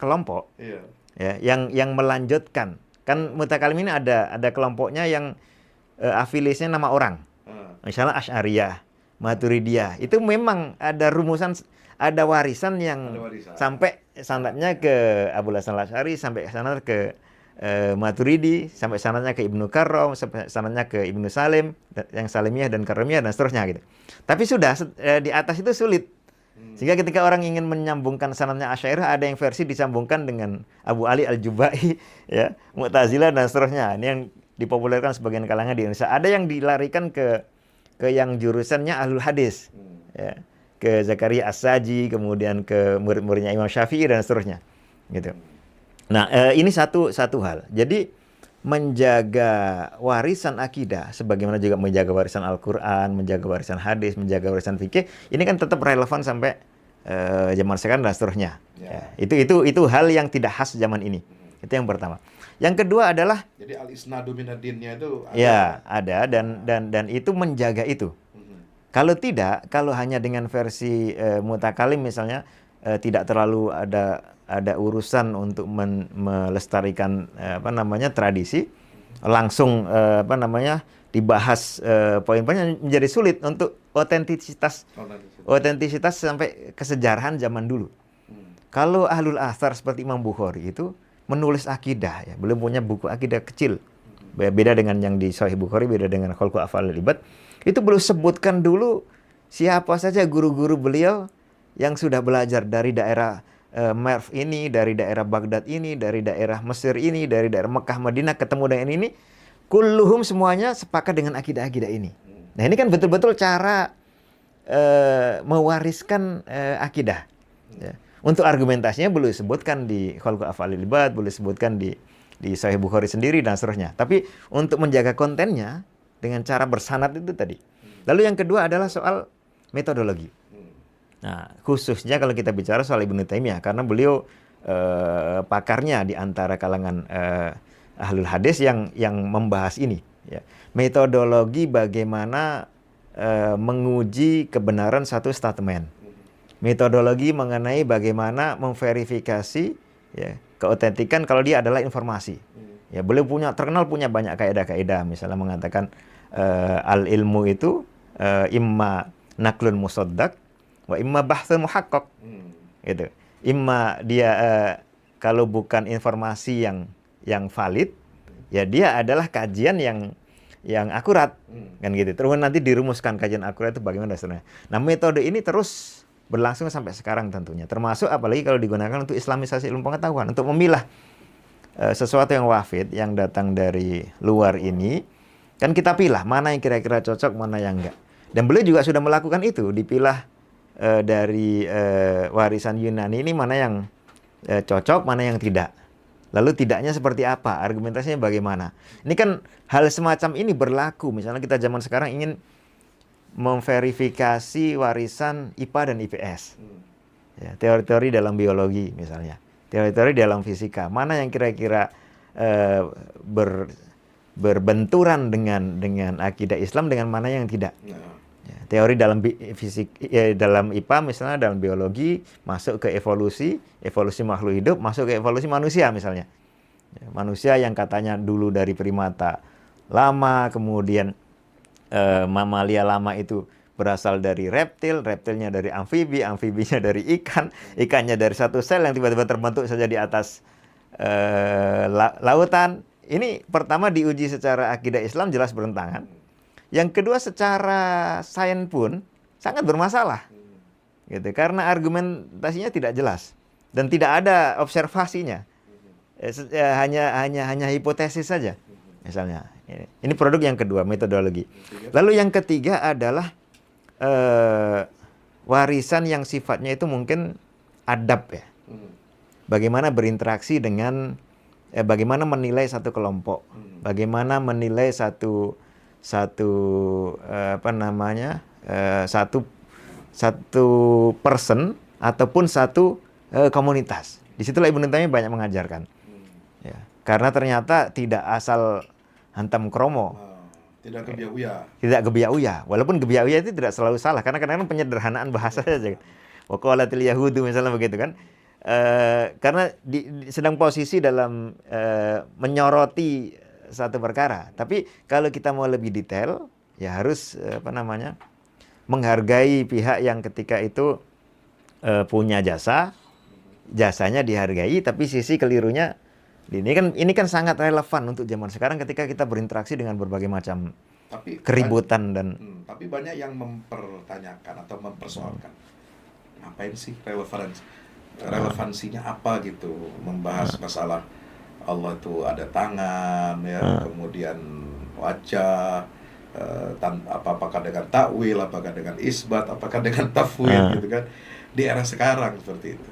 kelompok. Iya. Ya, yang melanjutkan. Kan mutakalimin ada kelompoknya yang afiliasinya nama orang. Misalnya Asy'ariyah, Maturidiyah. Itu memang ada rumusan, ada warisan yang sampai sanadnya ke Abu Hasan Al-Asy'ari, sampai sanad ke Maturidi, sampai sanadnya ke Ibnu Karram, sampai sanadnya ke Ibnu Salim, yang Salimiyah dan Karramiyah dan seterusnya gitu. Tapi sudah di atas itu sulit. Sehingga ketika orang ingin menyambungkan sanadnya Asy'ariyah, ada yang versi disambungkan dengan Abu Ali Al-Jubai, ya, Mu'tazilah dan seterusnya. Ini yang dipopulerkan sebagian kalangan di Indonesia. Ada yang dilarikan ke yang jurusannya Ahlul Hadis. Ya. ke Zakaria As-Saji, kemudian ke murid-muridnya Imam Syafi'i dan seterusnya, gitu. Nah, ini satu hal. Jadi menjaga warisan akidah, sebagaimana juga menjaga warisan Al-Quran, menjaga warisan hadis, menjaga warisan fikih, ini kan tetap relevan sampai zaman sekarang dan seterusnya. Ya, itu hal yang tidak khas zaman ini. Itu yang pertama. Yang kedua adalah jadi al-isnadu minad-dinnya itu ada. Ya, ada dan itu menjaga itu. Kalau tidak, kalau hanya dengan versi mutakalim misalnya tidak terlalu ada urusan untuk melestarikan tradisi, langsung dibahas poin-poinnya, menjadi sulit untuk otentisitas sampai kesejarahan zaman dulu. Kalau ahlul athar seperti Imam Bukhari itu menulis akidah, ya, belum punya buku akidah kecil. Beda dengan yang di Sahih Bukhari, beda dengan Khalqu Af'alil Ibad. Itu belum sebutkan dulu siapa saja guru-guru beliau yang sudah belajar dari daerah Merv ini, dari daerah Baghdad ini, dari daerah Mesir ini, dari daerah Mekah, Madinah, ketemu dengan ini. Kulluhum semuanya sepakat dengan akidah-akidah ini. Nah, ini kan betul-betul cara mewariskan akidah. Ya. Untuk argumentasinya boleh disebutkan di Khalqu Af'alil Ibad, boleh disebutkan di Sahih Bukhari sendiri dan seterusnya. Tapi untuk menjaga kontennya dengan cara bersanad itu tadi. Lalu yang kedua adalah soal metodologi. Nah, khususnya kalau kita bicara soal Ibnu Taimiyah, karena beliau pakarnya di antara kalangan ahlul hadis yang membahas ini. Ya. Metodologi bagaimana menguji kebenaran satu statement. Metodologi mengenai bagaimana memverifikasi, ya, keotentikan kalau dia adalah informasi. Ya, beliau terkenal punya banyak kaidah-kaidah, misalnya mengatakan al ilmu itu imma naklun musaddaq wa imma bahthun muhaqqaq. Gitu. Imma dia kalau bukan informasi yang valid, ya dia adalah kajian yang akurat, kan gitu. Terus nanti dirumuskan kajian akurat itu bagaimana dasarnya. Nah, metode ini terus berlangsung sampai sekarang tentunya. Termasuk apalagi kalau digunakan untuk islamisasi ilmu pengetahuan, untuk memilah sesuatu yang wafid, yang datang dari luar ini, kan kita pilah mana yang kira-kira cocok, mana yang enggak. Dan beliau juga sudah melakukan itu, dipilah dari warisan Yunani ini mana yang cocok, mana yang tidak. Lalu tidaknya seperti apa, argumentasinya bagaimana. Ini kan hal semacam ini berlaku, misalnya kita zaman sekarang ingin memverifikasi warisan IPA dan IPS. Ya, teori-teori dalam biologi misalnya, teori-teori dalam fisika, mana yang kira-kira berbenturan dengan akidah Islam, dengan mana yang tidak. Ya, teori dalam dalam IPA misalnya, dalam biologi masuk ke evolusi makhluk hidup, masuk ke evolusi manusia misalnya. Ya, manusia yang katanya dulu dari primata lama, kemudian mamalia lama itu berasal dari reptil, reptilnya dari amfibi, amfibinya dari ikan, ikannya dari satu sel yang tiba-tiba terbentuk saja di atas lautan. Ini pertama diuji secara akidah Islam jelas bertentangan. Yang kedua secara sains pun sangat bermasalah. Gitu, karena argumentasinya tidak jelas dan tidak ada observasinya. Hanya hipotesis saja. Misalnya, ini produk yang kedua, metodologi. Lalu yang ketiga adalah warisan yang sifatnya itu mungkin adab, ya. Bagaimana berinteraksi dengan, bagaimana menilai satu kelompok, bagaimana menilai satu person ataupun satu komunitas. Disitulah Ibnu Taimiyah banyak mengajarkan. Ya, karena ternyata tidak asal hantam kromo. Tidak gebiauya. Tidak gebiauya. Walaupun gebiauya itu tidak selalu salah, karena kadang-kadang penyederhanaan bahasa saja. Wa qalatil yahudu misalnya begitu kan. Karena sedang posisi dalam menyoroti satu perkara. Tapi kalau kita mau lebih detail, ya harus menghargai pihak yang ketika itu punya jasanya dihargai, tapi sisi kelirunya. Ini kan sangat relevan untuk zaman sekarang ketika kita berinteraksi dengan berbagai macam keributan tapi banyak yang mempertanyakan atau mempersoalkan, ngapain sih relevansinya apa gitu membahas masalah Allah itu ada tangan, ya, kemudian wajah, apakah dengan takwil, apakah dengan isbat, apakah dengan tafwid gitu kan, di era sekarang seperti itu.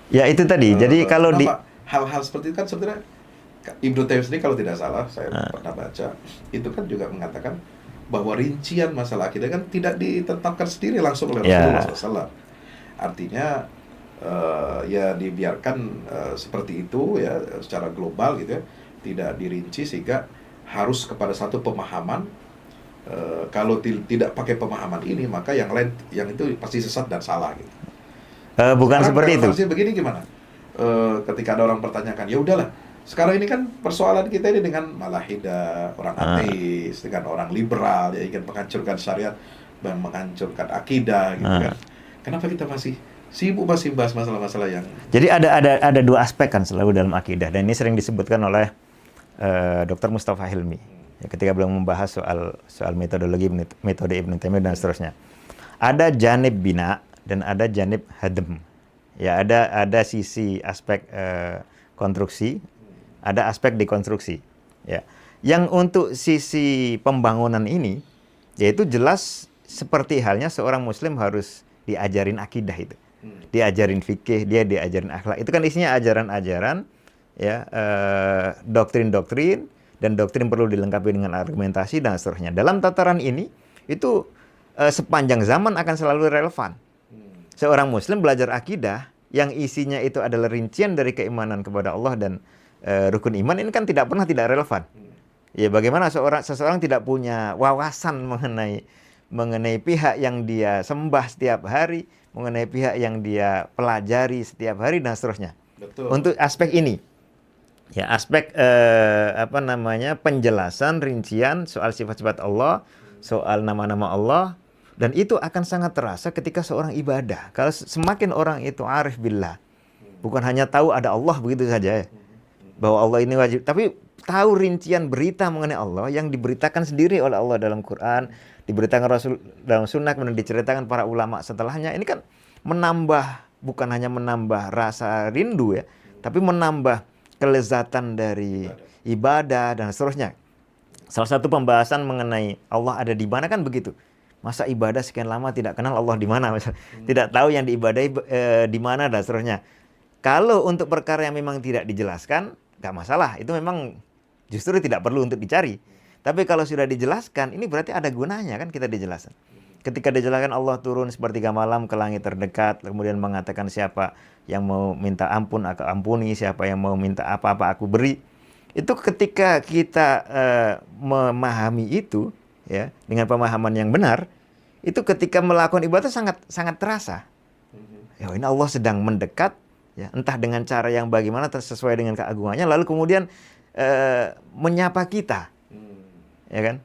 Ya itu tadi. Jadi kalau di hal-hal seperti itu kan sebenarnya Ibnu Taimiyah sendiri kalau tidak salah, saya pernah baca, itu kan juga mengatakan bahwa rincian masalah akidah kan tidak ditetapkan sendiri langsung oleh Rasulullah SAW. Artinya ya dibiarkan seperti itu ya secara global gitu ya, tidak dirinci sehingga harus kepada satu pemahaman. Kalau tidak pakai pemahaman ini maka yang lain yang itu pasti sesat dan salah gitu. Bukan Sekarang seperti itu. Begini gimana? Ketika ada orang pertanyakan, ya udahlah. Sekarang ini kan persoalan kita ini dengan malahida, orang ateis, dengan orang liberal yang ingin menghancurkan syariat dan menghancurkan akidah gitu kan. Kenapa kita masih sibuk bahas masalah-masalah yang... Jadi ada dua aspek kan selalu dalam akidah, dan ini sering disebutkan oleh Dr. Mustafa Hilmi ya, ketika beliau membahas soal metode Ibnu Taimiyah dan seterusnya. Ada janib bina dan ada janib hadm. Ya, ada sisi aspek konstruksi, ada aspek dekonstruksi. Ya. Yang untuk sisi pembangunan ini, yaitu jelas seperti halnya seorang muslim harus diajarin akidah itu. Diajarin fikih, dia diajarin akhlak. Itu kan isinya ajaran-ajaran, ya, doktrin-doktrin, dan doktrin perlu dilengkapi dengan argumentasi dan seterusnya. Dalam tataran ini, itu sepanjang zaman akan selalu relevan. Seorang muslim belajar akidah yang isinya itu adalah rincian dari keimanan kepada Allah dan rukun iman, ini kan tidak pernah tidak relevan. Ya, bagaimana seseorang tidak punya wawasan mengenai pihak yang dia sembah setiap hari, mengenai pihak yang dia pelajari setiap hari dan seterusnya. Betul. Untuk aspek ini, ya, aspek penjelasan rincian soal sifat-sifat Allah, soal nama-nama Allah, dan itu akan sangat terasa ketika seorang ibadah. Kalau semakin orang itu arif billah, bukan hanya tahu ada Allah begitu saja ya, bahwa Allah ini wajib, tapi tahu rincian berita mengenai Allah yang diberitakan sendiri oleh Allah dalam Quran, diberitakan Rasul dalam Sunnah, kemudian diceritakan para ulama setelahnya. Ini kan menambah, bukan hanya menambah rasa rindu ya, tapi menambah kelezatan dari ibadah dan seterusnya. Salah satu pembahasan mengenai Allah ada di mana kan begitu. Masa ibadah sekian lama tidak kenal Allah di mana, tidak tahu yang diibadahi di mana dan seterusnya. Kalau untuk perkara yang memang tidak dijelaskan, nggak masalah. Itu memang justru tidak perlu untuk dicari. Tapi kalau sudah dijelaskan, ini berarti ada gunanya kan kita dijelaskan. Ketika dijelaskan Allah turun sepertiga malam ke langit terdekat, kemudian mengatakan siapa yang mau minta ampun, aku ampuni, siapa yang mau minta apa-apa, aku beri. Itu ketika kita memahami itu, ya, dengan pemahaman yang benar, itu ketika melakukan ibadah sangat sangat terasa. Ya, ini Allah sedang mendekat, ya, entah dengan cara yang bagaimana sesuai dengan keagungannya, lalu kemudian menyapa kita, ya kan?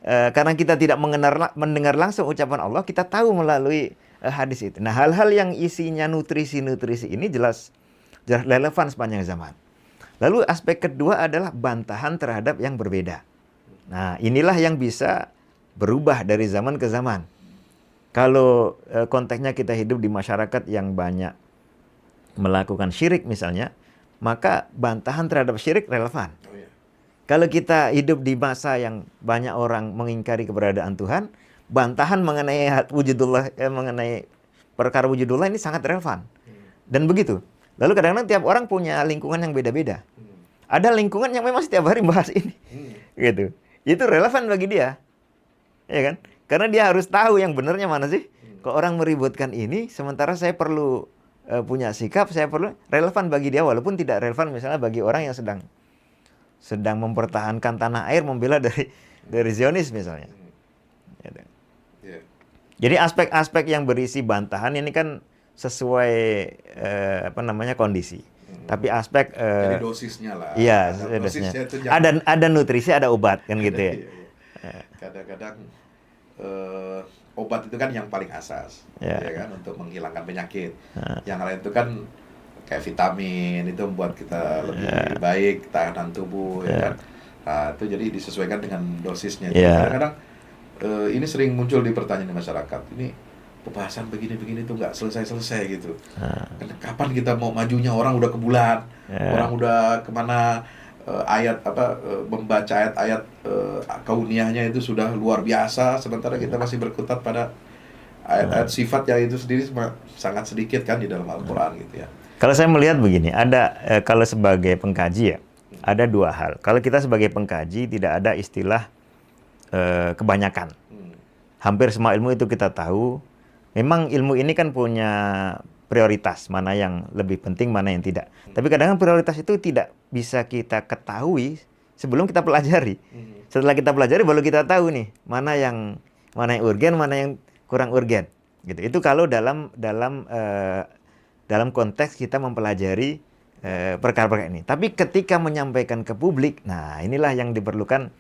Karena kita tidak mendengar langsung ucapan Allah, kita tahu melalui hadis itu. Nah, hal-hal yang isinya nutrisi-nutrisi ini jelas relevan sepanjang zaman. Lalu aspek kedua adalah bantahan terhadap yang berbeda. Nah, inilah yang bisa berubah dari zaman ke zaman. Kalau konteksnya kita hidup di masyarakat yang banyak melakukan syirik misalnya, maka bantahan terhadap syirik relevan. Kalau kita hidup di masa yang banyak orang mengingkari keberadaan Tuhan, bantahan mengenai wujudullah, mengenai perkara wujudullah ini sangat relevan. Dan begitu. Lalu kadang-kadang tiap orang punya lingkungan yang beda-beda. Ada lingkungan yang memang setiap hari bahas ini. Gitu. Itu relevan bagi dia. Ya kan? Karena dia harus tahu yang benarnya mana sih. Kalau orang meributkan ini, sementara saya perlu punya sikap, saya perlu relevan bagi dia, walaupun tidak relevan misalnya bagi orang yang sedang mempertahankan tanah air, membela dari Zionis misalnya. Gitu. Jadi aspek-aspek yang berisi bantahan ini kan sesuai kondisi. Tapi aspek jadi dosisnya lah. Iya, dosisnya. Ada nutrisi, ada obat kan gitu ya. Kadang-kadang obat itu kan yang paling asas, ya kan, untuk menghilangkan penyakit. Yang lain itu kan kayak vitamin, itu membuat kita lebih baik tahanan tubuh, ya kan. Nah, itu jadi disesuaikan dengan dosisnya. Kadang-kadang ini sering muncul di pertanyaan di masyarakat. Ini pembahasan begini-begini tuh nggak selesai-selesai gitu. Kapan kita mau majunya, orang udah ke bulan, orang udah kemana, membaca ayat-ayat kauniyahnya itu sudah luar biasa, sementara kita masih berkutat pada ayat-ayat sifat yang itu sendiri sangat sedikit kan di dalam Al-Quran gitu ya. Kalau saya melihat begini, ada kalau sebagai pengkaji ya, ada dua hal. Kalau kita sebagai pengkaji tidak ada istilah kebanyakan. Hampir semua ilmu itu kita tahu. Memang ilmu ini kan punya prioritas, mana yang lebih penting, mana yang tidak. Tapi kadang-kadang prioritas itu tidak bisa kita ketahui sebelum kita pelajari. Setelah kita pelajari baru kita tahu nih mana yang urgen, mana yang kurang urgen. Gitu. Itu kalau dalam konteks kita mempelajari perkara-perkara ini. Tapi ketika menyampaikan ke publik, nah inilah yang diperlukan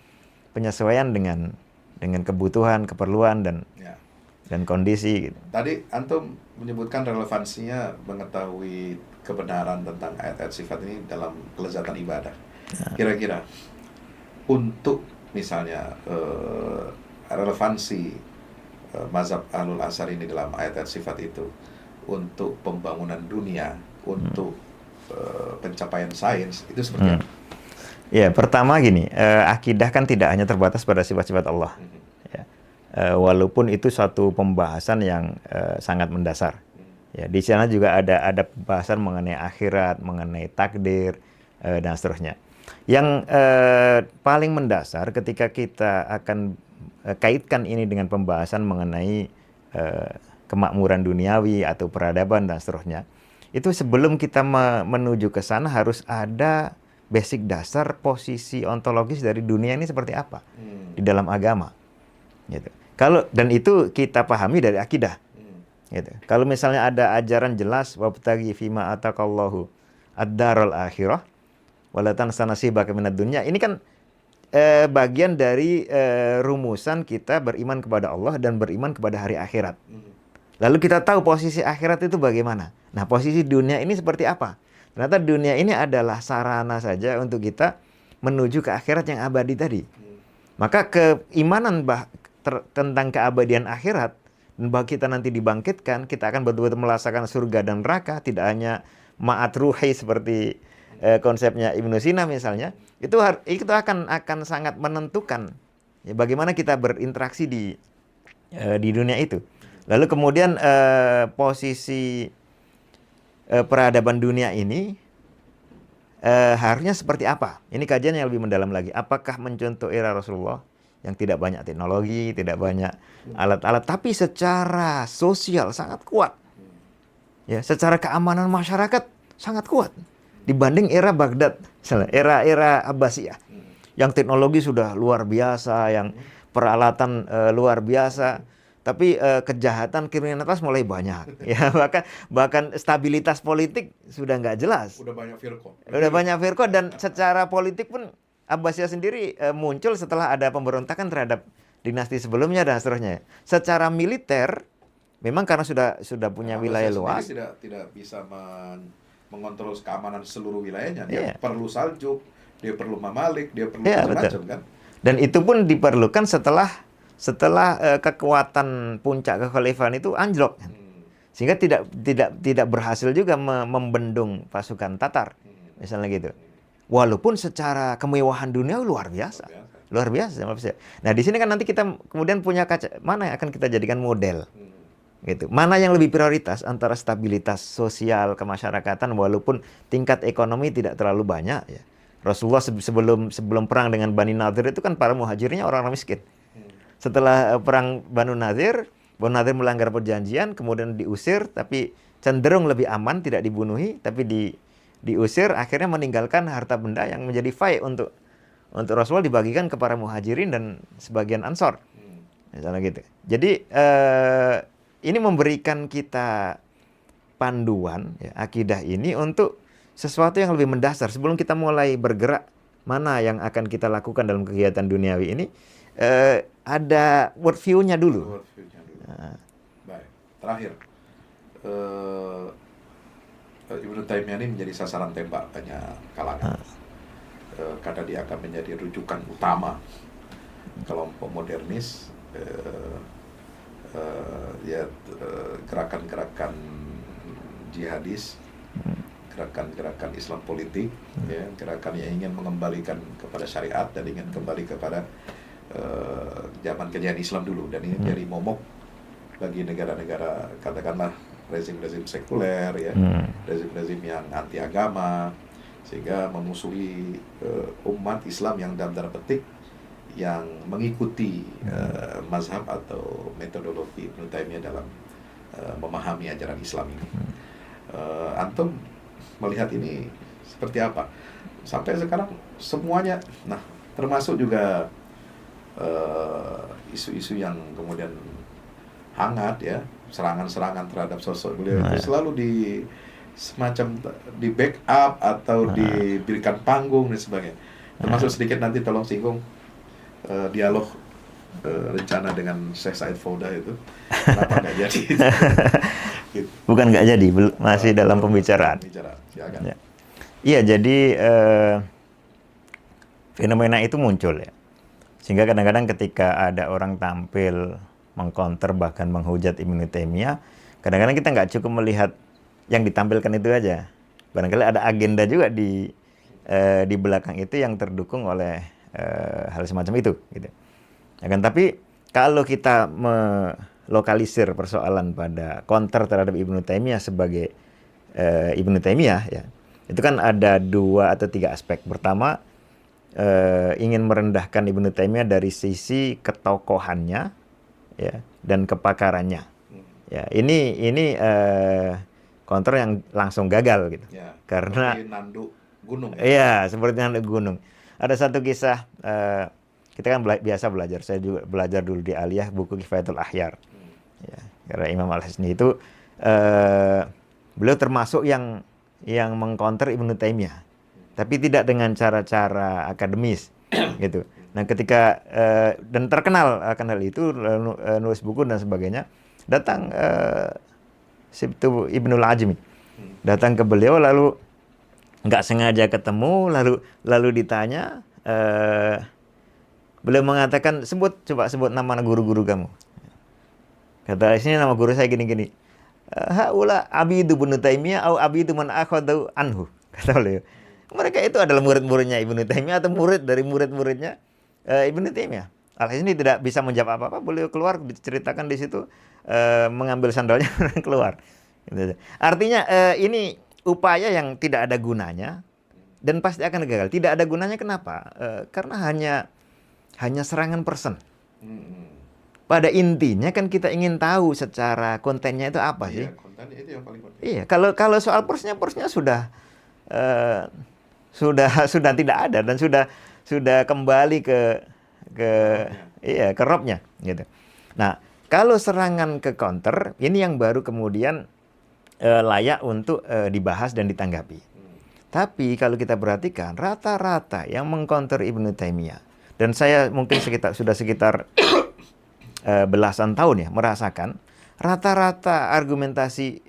penyesuaian dengan kebutuhan, keperluan dan kondisi. Gitu. Tadi antum menyebutkan relevansinya mengetahui kebenaran tentang ayat-ayat sifat ini dalam kelezatan ibadah. Kira-kira untuk misalnya relevansi mazhab Ahlul Asar ini dalam ayat-ayat sifat itu untuk pembangunan dunia, untuk pencapaian sains, itu seperti apa? Ya, pertama gini, akidah kan tidak hanya terbatas pada sifat-sifat Allah. Ya. Walaupun itu suatu pembahasan yang sangat mendasar. Ya, di sana juga ada pembahasan mengenai akhirat, mengenai takdir, dan seterusnya. Yang paling mendasar ketika kita akan kaitkan ini dengan pembahasan mengenai kemakmuran duniawi atau peradaban dan seterusnya, itu sebelum kita menuju ke sana harus ada basic dasar posisi ontologis dari dunia ini seperti apa di dalam agama. Gitu. Dan itu kita pahami dari akidah. Gitu. Kalau misalnya ada ajaran jelas wabtaghi fima ataqallahu ad-darul akhirah wala tansa nasibaka minad dunya, ini kan bagian dari rumusan kita beriman kepada Allah dan beriman kepada hari akhirat. Lalu kita tahu posisi akhirat itu bagaimana. Nah, posisi dunia ini seperti apa? Ternyata dunia ini adalah sarana saja untuk kita menuju ke akhirat yang abadi tadi. Maka keimanan tentang keabadian akhirat dan bahwa kita nanti dibangkitkan, kita akan betul-betul merasakan surga dan neraka, tidak hanya ma'at ruhi seperti konsepnya Ibnu Sina misalnya, itu akan sangat menentukan ya, bagaimana kita berinteraksi di dunia itu. Lalu kemudian posisi peradaban dunia ini harusnya seperti apa? Ini kajian yang lebih mendalam lagi. Apakah mencontoh era Rasulullah yang tidak banyak teknologi, tidak banyak alat-alat, tapi secara sosial sangat kuat. Ya, secara keamanan masyarakat sangat kuat dibanding era Baghdad, era Abbasiyah. Yang teknologi sudah luar biasa, yang peralatan luar biasa. Tapi kejahatan, kriminalitas mulai banyak. Ya, bahkan stabilitas politik sudah nggak jelas. Udah banyak firqah. Dan secara politik pun Abbasiyah sendiri muncul setelah ada pemberontakan terhadap dinasti sebelumnya dan seterusnya. Secara militer, memang karena sudah punya wilayah luas. Tidak bisa mengontrol keamanan seluruh wilayahnya. Dia perlu Saljuk, dia perlu Mamalik, dia perlu macam-macam kan. Dan itu pun diperlukan setelah kekuatan puncak kekhalifahan itu anjlok, sehingga tidak berhasil juga membendung pasukan Tatar, misalnya gitu. Walaupun secara kemewahan dunia luar biasa. Nah di sini kan nanti kita kemudian punya kaca mana yang akan kita jadikan model, gitu. Mana yang lebih prioritas antara stabilitas sosial kemasyarakatan walaupun tingkat ekonomi tidak terlalu banyak. Ya. Rasulullah sebelum perang dengan Bani Nadir itu kan para muhajirnya orang-orang miskin. Setelah perang Banu Nadir melanggar perjanjian, kemudian diusir, tapi cenderung lebih aman, tidak dibunuhi, tapi diusir, akhirnya meninggalkan harta benda yang menjadi fai untuk Rasulullah dibagikan ke para muhajirin dan sebagian ansor. Misalnya gitu. Jadi ini memberikan kita panduan ya, akidah ini untuk sesuatu yang lebih mendasar. Sebelum kita mulai bergerak, mana yang akan kita lakukan dalam kegiatan duniawi ini, ada worldview-nya dulu. Nah. Baik. Terakhir, Ibnu Taimiyah ini menjadi sasaran tembak banyak kalangan. Karena dia akan menjadi rujukan utama kelompok modernis, gerakan-gerakan jihadis, gerakan-gerakan Islam politik, ya, gerakan yang ingin mengembalikan kepada syariat dan ingin kembali kepada zaman kejayaan Islam dulu, dan ini jadi momok bagi negara-negara katakanlah rezim-rezim sekuler, ya, rezim-rezim yang anti agama, sehingga memusuhi umat Islam yang dalam tanda petik yang mengikuti mazhab atau metodologi Ibnu Taimiyah dalam memahami ajaran Islam ini. Antum melihat ini seperti apa? Sampai sekarang semuanya, nah termasuk juga isu-isu yang kemudian hangat, ya, serangan-serangan terhadap sosok beliau itu selalu semacam di backup atau diberikan panggung dan sebagainya. Termasuk sedikit nanti tolong singgung dialog rencana dengan Syekh Said Fauda itu, kenapa nggak jadi? Gitu. Bukan nggak jadi, masih dalam pembicaraan. Ya. Iya, jadi fenomena itu muncul, ya, sehingga kadang-kadang ketika ada orang tampil mengcounter bahkan menghujat Ibnu Taimiyah, kadang-kadang kita nggak cukup melihat yang ditampilkan itu aja. Barangkali ada agenda juga di belakang itu yang terdukung oleh hal semacam itu, gitu. Ya kan? Tapi kalau kita melokalisir persoalan pada counter terhadap Ibnu Taimiyah sebagai Ibnu Taimiyah, ya, itu kan ada 2 atau 3 aspek. Pertama, ingin merendahkan Ibnu Taimiyah dari sisi ketokohannya, ya, dan kepakarannya. Ya, ini counter yang langsung gagal, gitu. Ya, karena seperti nanduk gunung. Iya, seperti nanduk gunung. Ada satu kisah, kita kan biasa belajar. Saya juga belajar dulu di Aliyah buku Kifayatul Ahyar. Ya, karena Imam Al-Hasni itu beliau termasuk yang mengcounter Ibnu Taimiyah, tapi tidak dengan cara-cara akademis, gitu. Nah, ketika dan terkenal akan hal itu, nulis buku dan sebagainya, datang Ibnul Ajmi, datang ke beliau, lalu nggak sengaja ketemu, lalu ditanya, beliau mengatakan, coba sebut nama guru-guru kamu. Kata, sini nama guru saya gini-gini. Haula abidu Ibnu Taimiyah au abidu man akhadhu anhu. Kata beliau. Mereka itu adalah murid-muridnya Ibnu Taimiyah atau murid dari murid-muridnya Ibnu Taimiyah. Al-Hasni tidak bisa menjawab apa-apa. Beliau keluar, diceritakan di situ, mengambil sandalnya dan keluar. Artinya ini upaya yang tidak ada gunanya dan pasti akan gagal. Tidak ada gunanya kenapa? Karena hanya serangan person. Pada intinya kan kita ingin tahu secara kontennya itu apa sih? Iya, kontennya itu yang paling penting. Iya, kalau soal persnya sudah tidak ada dan sudah kembali ke robnya, gitu. Nah, kalau serangan ke counter ini yang baru kemudian layak untuk dibahas dan ditanggapi. Tapi kalau kita perhatikan rata-rata yang mengcounter Ibnu Taimiyah, dan saya mungkin sudah sekitar belasan tahun, ya, merasakan rata-rata argumentasi,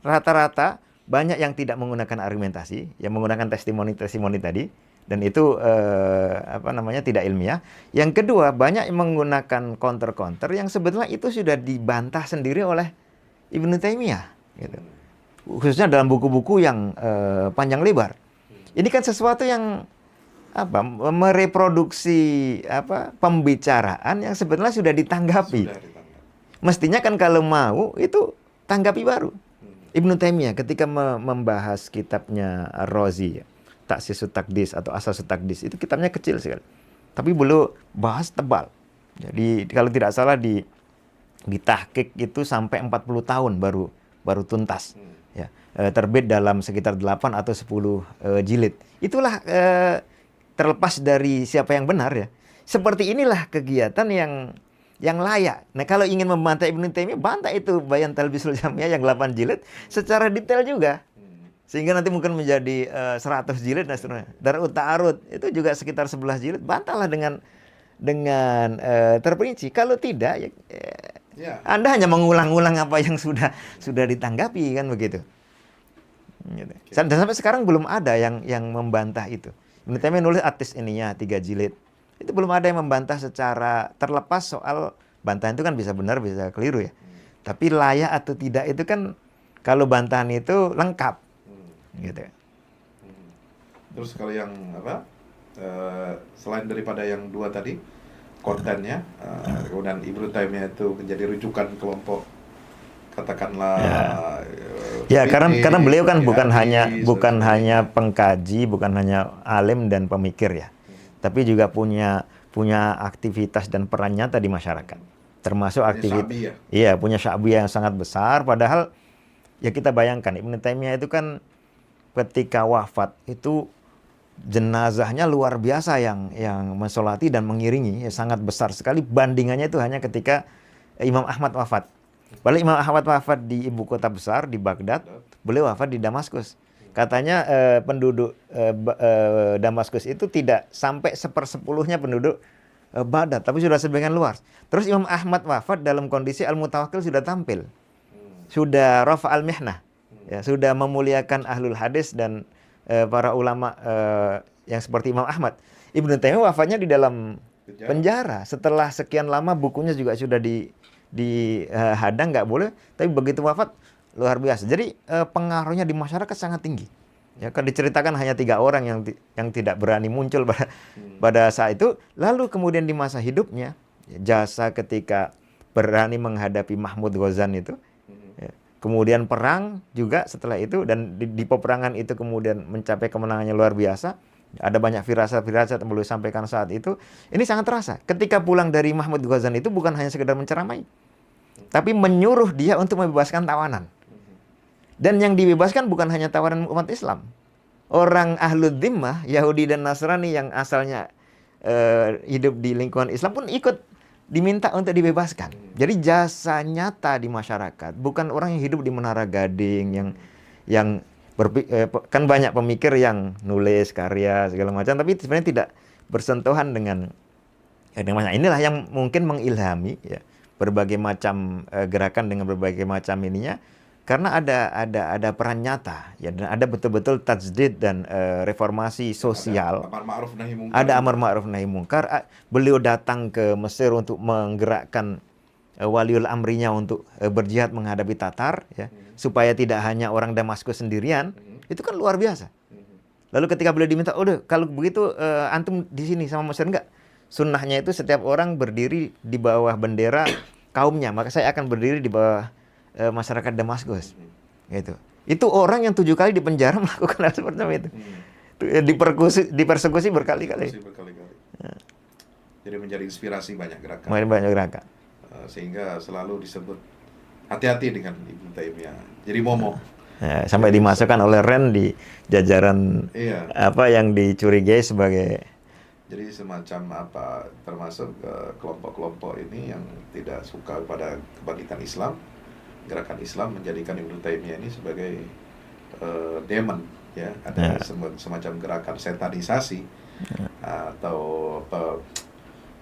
rata-rata banyak yang tidak menggunakan argumentasi, yang menggunakan testimoni tadi, dan itu tidak ilmiah. Yang kedua, banyak yang menggunakan counter yang sebetulnya itu sudah dibantah sendiri oleh Ibnu Taimiyah, gitu. Khususnya dalam buku-buku yang panjang lebar. Ini kan sesuatu yang mereproduksi pembicaraan yang sebetulnya sudah ditanggapi. Mestinya kan kalau mau itu tanggapi baru. Ibnu Taimiyah ketika membahas kitabnya Ar-Razi, Taksisut Taqdis atau Asasut Taqdis, itu kitabnya kecil sekali. Tapi beliau bahas tebal. Jadi kalau tidak salah di tahqiq itu sampai 40 tahun baru tuntas. Ya, terbit dalam sekitar 8 atau 10 jilid. Itulah terlepas dari siapa yang benar, ya. Seperti inilah kegiatan yang layak. Nah, kalau ingin membantah Ibnu Taimiyah, bantah itu Bayan Talbisul Jamiyah yang 8 jilid secara detail juga. Sehingga nanti mungkin menjadi 100 jilid dan seterusnya. Darut Ta'arud itu juga sekitar 11 jilid. Bantahlah dengan terperinci. Kalau tidak, ya, Anda hanya mengulang-ulang apa yang sudah ditanggapi, kan begitu. Gitu. Dan sampai sekarang belum ada yang membantah itu. Ibnu Taimiyah nulis At-Tis ininya 3 jilid. Itu belum ada yang membantah secara terlepas soal bantahan itu kan bisa benar bisa keliru, ya. Tapi layak atau tidak itu kan kalau bantahan itu lengkap. gitu. Terus kalau yang apa? Selain daripada yang dua tadi kontennya, kemudian Ibnu Taimiyah itu menjadi rujukan kelompok katakanlah Ya, karena beliau kan bukan dan hanya sebagainya. pengkaji, bukan hanya alim dan pemikir ya, tapi juga punya aktivitas dan peran nyata di masyarakat, termasuk Punya aktivitas. Syabi ya. Iya, punya sya'biyah yang sangat besar. Padahal ya kita bayangkan Ibnu Taimiyah itu kan ketika wafat itu jenazahnya luar biasa yang mensolati dan mengiringi, ya, sangat besar sekali. Bandingannya itu hanya ketika Imam Ahmad wafat. Padahal Imam Ahmad wafat di ibu kota besar di Baghdad, beliau wafat di Damaskus. Katanya penduduk Damaskus itu tidak sampai 1/10 penduduk Baghdad, tapi sudah sebagian luas. Terus Imam Ahmad wafat dalam kondisi Al-Mutawakkil sudah tampil, sudah rafa al-mihnah, ya, sudah memuliakan ahlul hadis dan para ulama yang seperti Imam Ahmad. Ibnu Taimiyah wafatnya di dalam penjara. Setelah sekian lama bukunya juga sudah dihadang, nggak boleh. Tapi begitu wafat luar biasa. Jadi pengaruhnya di masyarakat sangat tinggi. Ya, kan diceritakan hanya 3 orang yang tidak berani muncul pada saat itu. Lalu kemudian di masa hidupnya, jasa ketika berani menghadapi Mahmud Ghazan itu. Kemudian perang juga setelah itu, dan di peperangan itu kemudian mencapai kemenangannya luar biasa. Ada banyak firasat-firasat yang beliau sampaikan saat itu. Ini sangat terasa. Ketika pulang dari Mahmud Ghazan itu bukan hanya sekedar menceramai, tapi menyuruh dia untuk membebaskan tawanan. Dan yang dibebaskan bukan hanya tawanan umat Islam. Orang Ahlul Dhimmah, Yahudi dan Nasrani yang asalnya hidup di lingkungan Islam pun ikut diminta untuk dibebaskan. Jadi jasa nyata di masyarakat, bukan orang yang hidup di Menara Gading yang kan banyak pemikir yang nulis karya segala macam, tapi sebenarnya tidak bersentuhan dengan inilah yang mungkin mengilhami ya berbagai macam gerakan dengan berbagai macam ininya, karena ada peran nyata ya, dan ada betul-betul tajdid dan reformasi sosial. Ada amar ma'ruf nahi mungkar. Beliau datang ke Mesir untuk menggerakkan waliul amrinya untuk berjihad menghadapi Tatar ya, supaya tidak hanya orang Damaskus sendirian. Itu kan luar biasa. Lalu ketika beliau diminta, udah kalau begitu antum di sini sama Mesir enggak? Sunnahnya itu setiap orang berdiri di bawah bendera kaumnya, maka saya akan berdiri di bawah masyarakat Damaskus. Gitu. Itu orang yang 7 kali di penjara melakukan hal seperti itu. Dipersekusi berkali-kali. Jadi menjadi inspirasi banyak gerakan. Banyak gerakan. Sehingga selalu disebut hati-hati dengan Ibnu Taimiyah. Jadi momo. Ya, sampai dimasukkan oleh Ren di jajaran apa yang dicurigai sebagai. Jadi semacam apa, termasuk kelompok-kelompok ini yang tidak suka pada kebangkitan Islam, gerakan Islam menjadikan Ibnu Taimiyah ini sebagai demon, ya, ada semacam gerakan setanisasi atau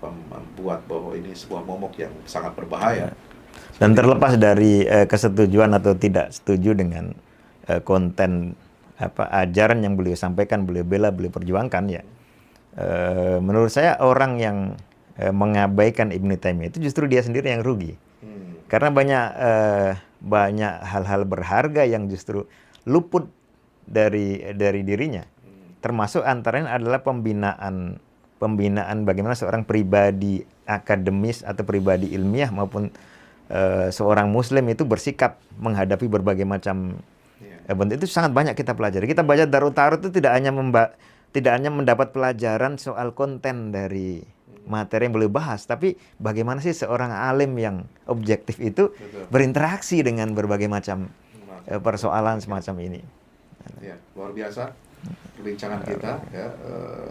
membuat bahwa ini sebuah momok yang sangat berbahaya. Dan terlepas dari kesetujuan atau tidak setuju dengan konten apa ajaran yang beliau sampaikan, beliau bela, beliau perjuangkan ya. Menurut saya orang yang mengabaikan Ibnu Taimiyah itu justru dia sendiri yang rugi. Karena banyak hal-hal berharga yang justru luput dari dirinya. Termasuk antaranya adalah pembinaan bagaimana seorang pribadi akademis atau pribadi ilmiah maupun seorang muslim itu bersikap menghadapi berbagai macam bentuk. Itu sangat banyak kita pelajari. Kita baca Darut Ta'arud itu tidak hanya mendapat pelajaran soal konten dari materi yang beliau bahas, tapi bagaimana sih seorang alim yang objektif itu berinteraksi dengan berbagai macam persoalan semacam ini. Ya, luar biasa perbincangan kita ya,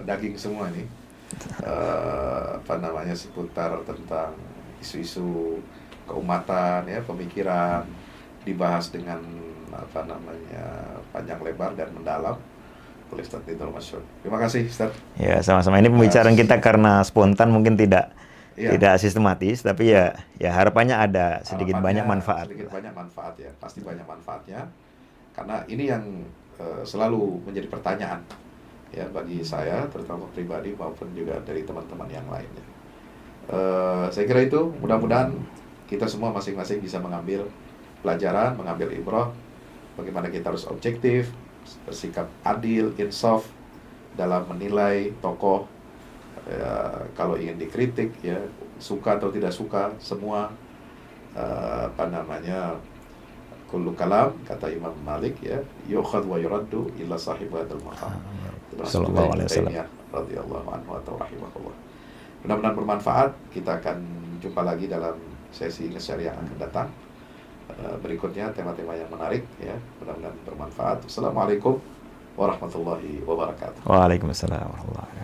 daging semua ini. Seputar tentang isu-isu keumatan ya, pemikiran dibahas dengan panjang lebar dan mendalam oleh Ustaz Nidal Masyur. Terima kasih Ustaz. Ya, sama-sama. Ini pembicaraan kita karena spontan, mungkin tidak sistematis, tapi ya harapannya ada sedikit banyak manfaat. Sedikit banyak manfaat ya, pasti banyak manfaatnya. Karena ini yang selalu menjadi pertanyaan ya bagi saya, terutama pribadi maupun juga dari teman-teman yang lainnya. Saya kira itu, mudah-mudahan kita semua masing-masing bisa mengambil pelajaran, mengambil ibrah, bagaimana kita harus objektif bersikap adil, insaf dalam menilai tokoh. Kalau ingin dikritik, ya suka atau tidak suka, semua kullu kalam, kata Imam Malik, ya, yukhad wa yuraddu illa sahib hadzal maqam. Sallallahu alaihi wasallam. Radhiyallahu anhu atau rahimahullah. Mudah-mudahan bermanfaat. Kita akan jumpa lagi dalam sesi nge-share yang akan datang. Berikutnya tema-tema yang menarik, ya. Mudah-mudahan bermanfaat. Assalamualaikum warahmatullahi wabarakatuh. Waalaikumsalam warahmatullahi wabarakatuh.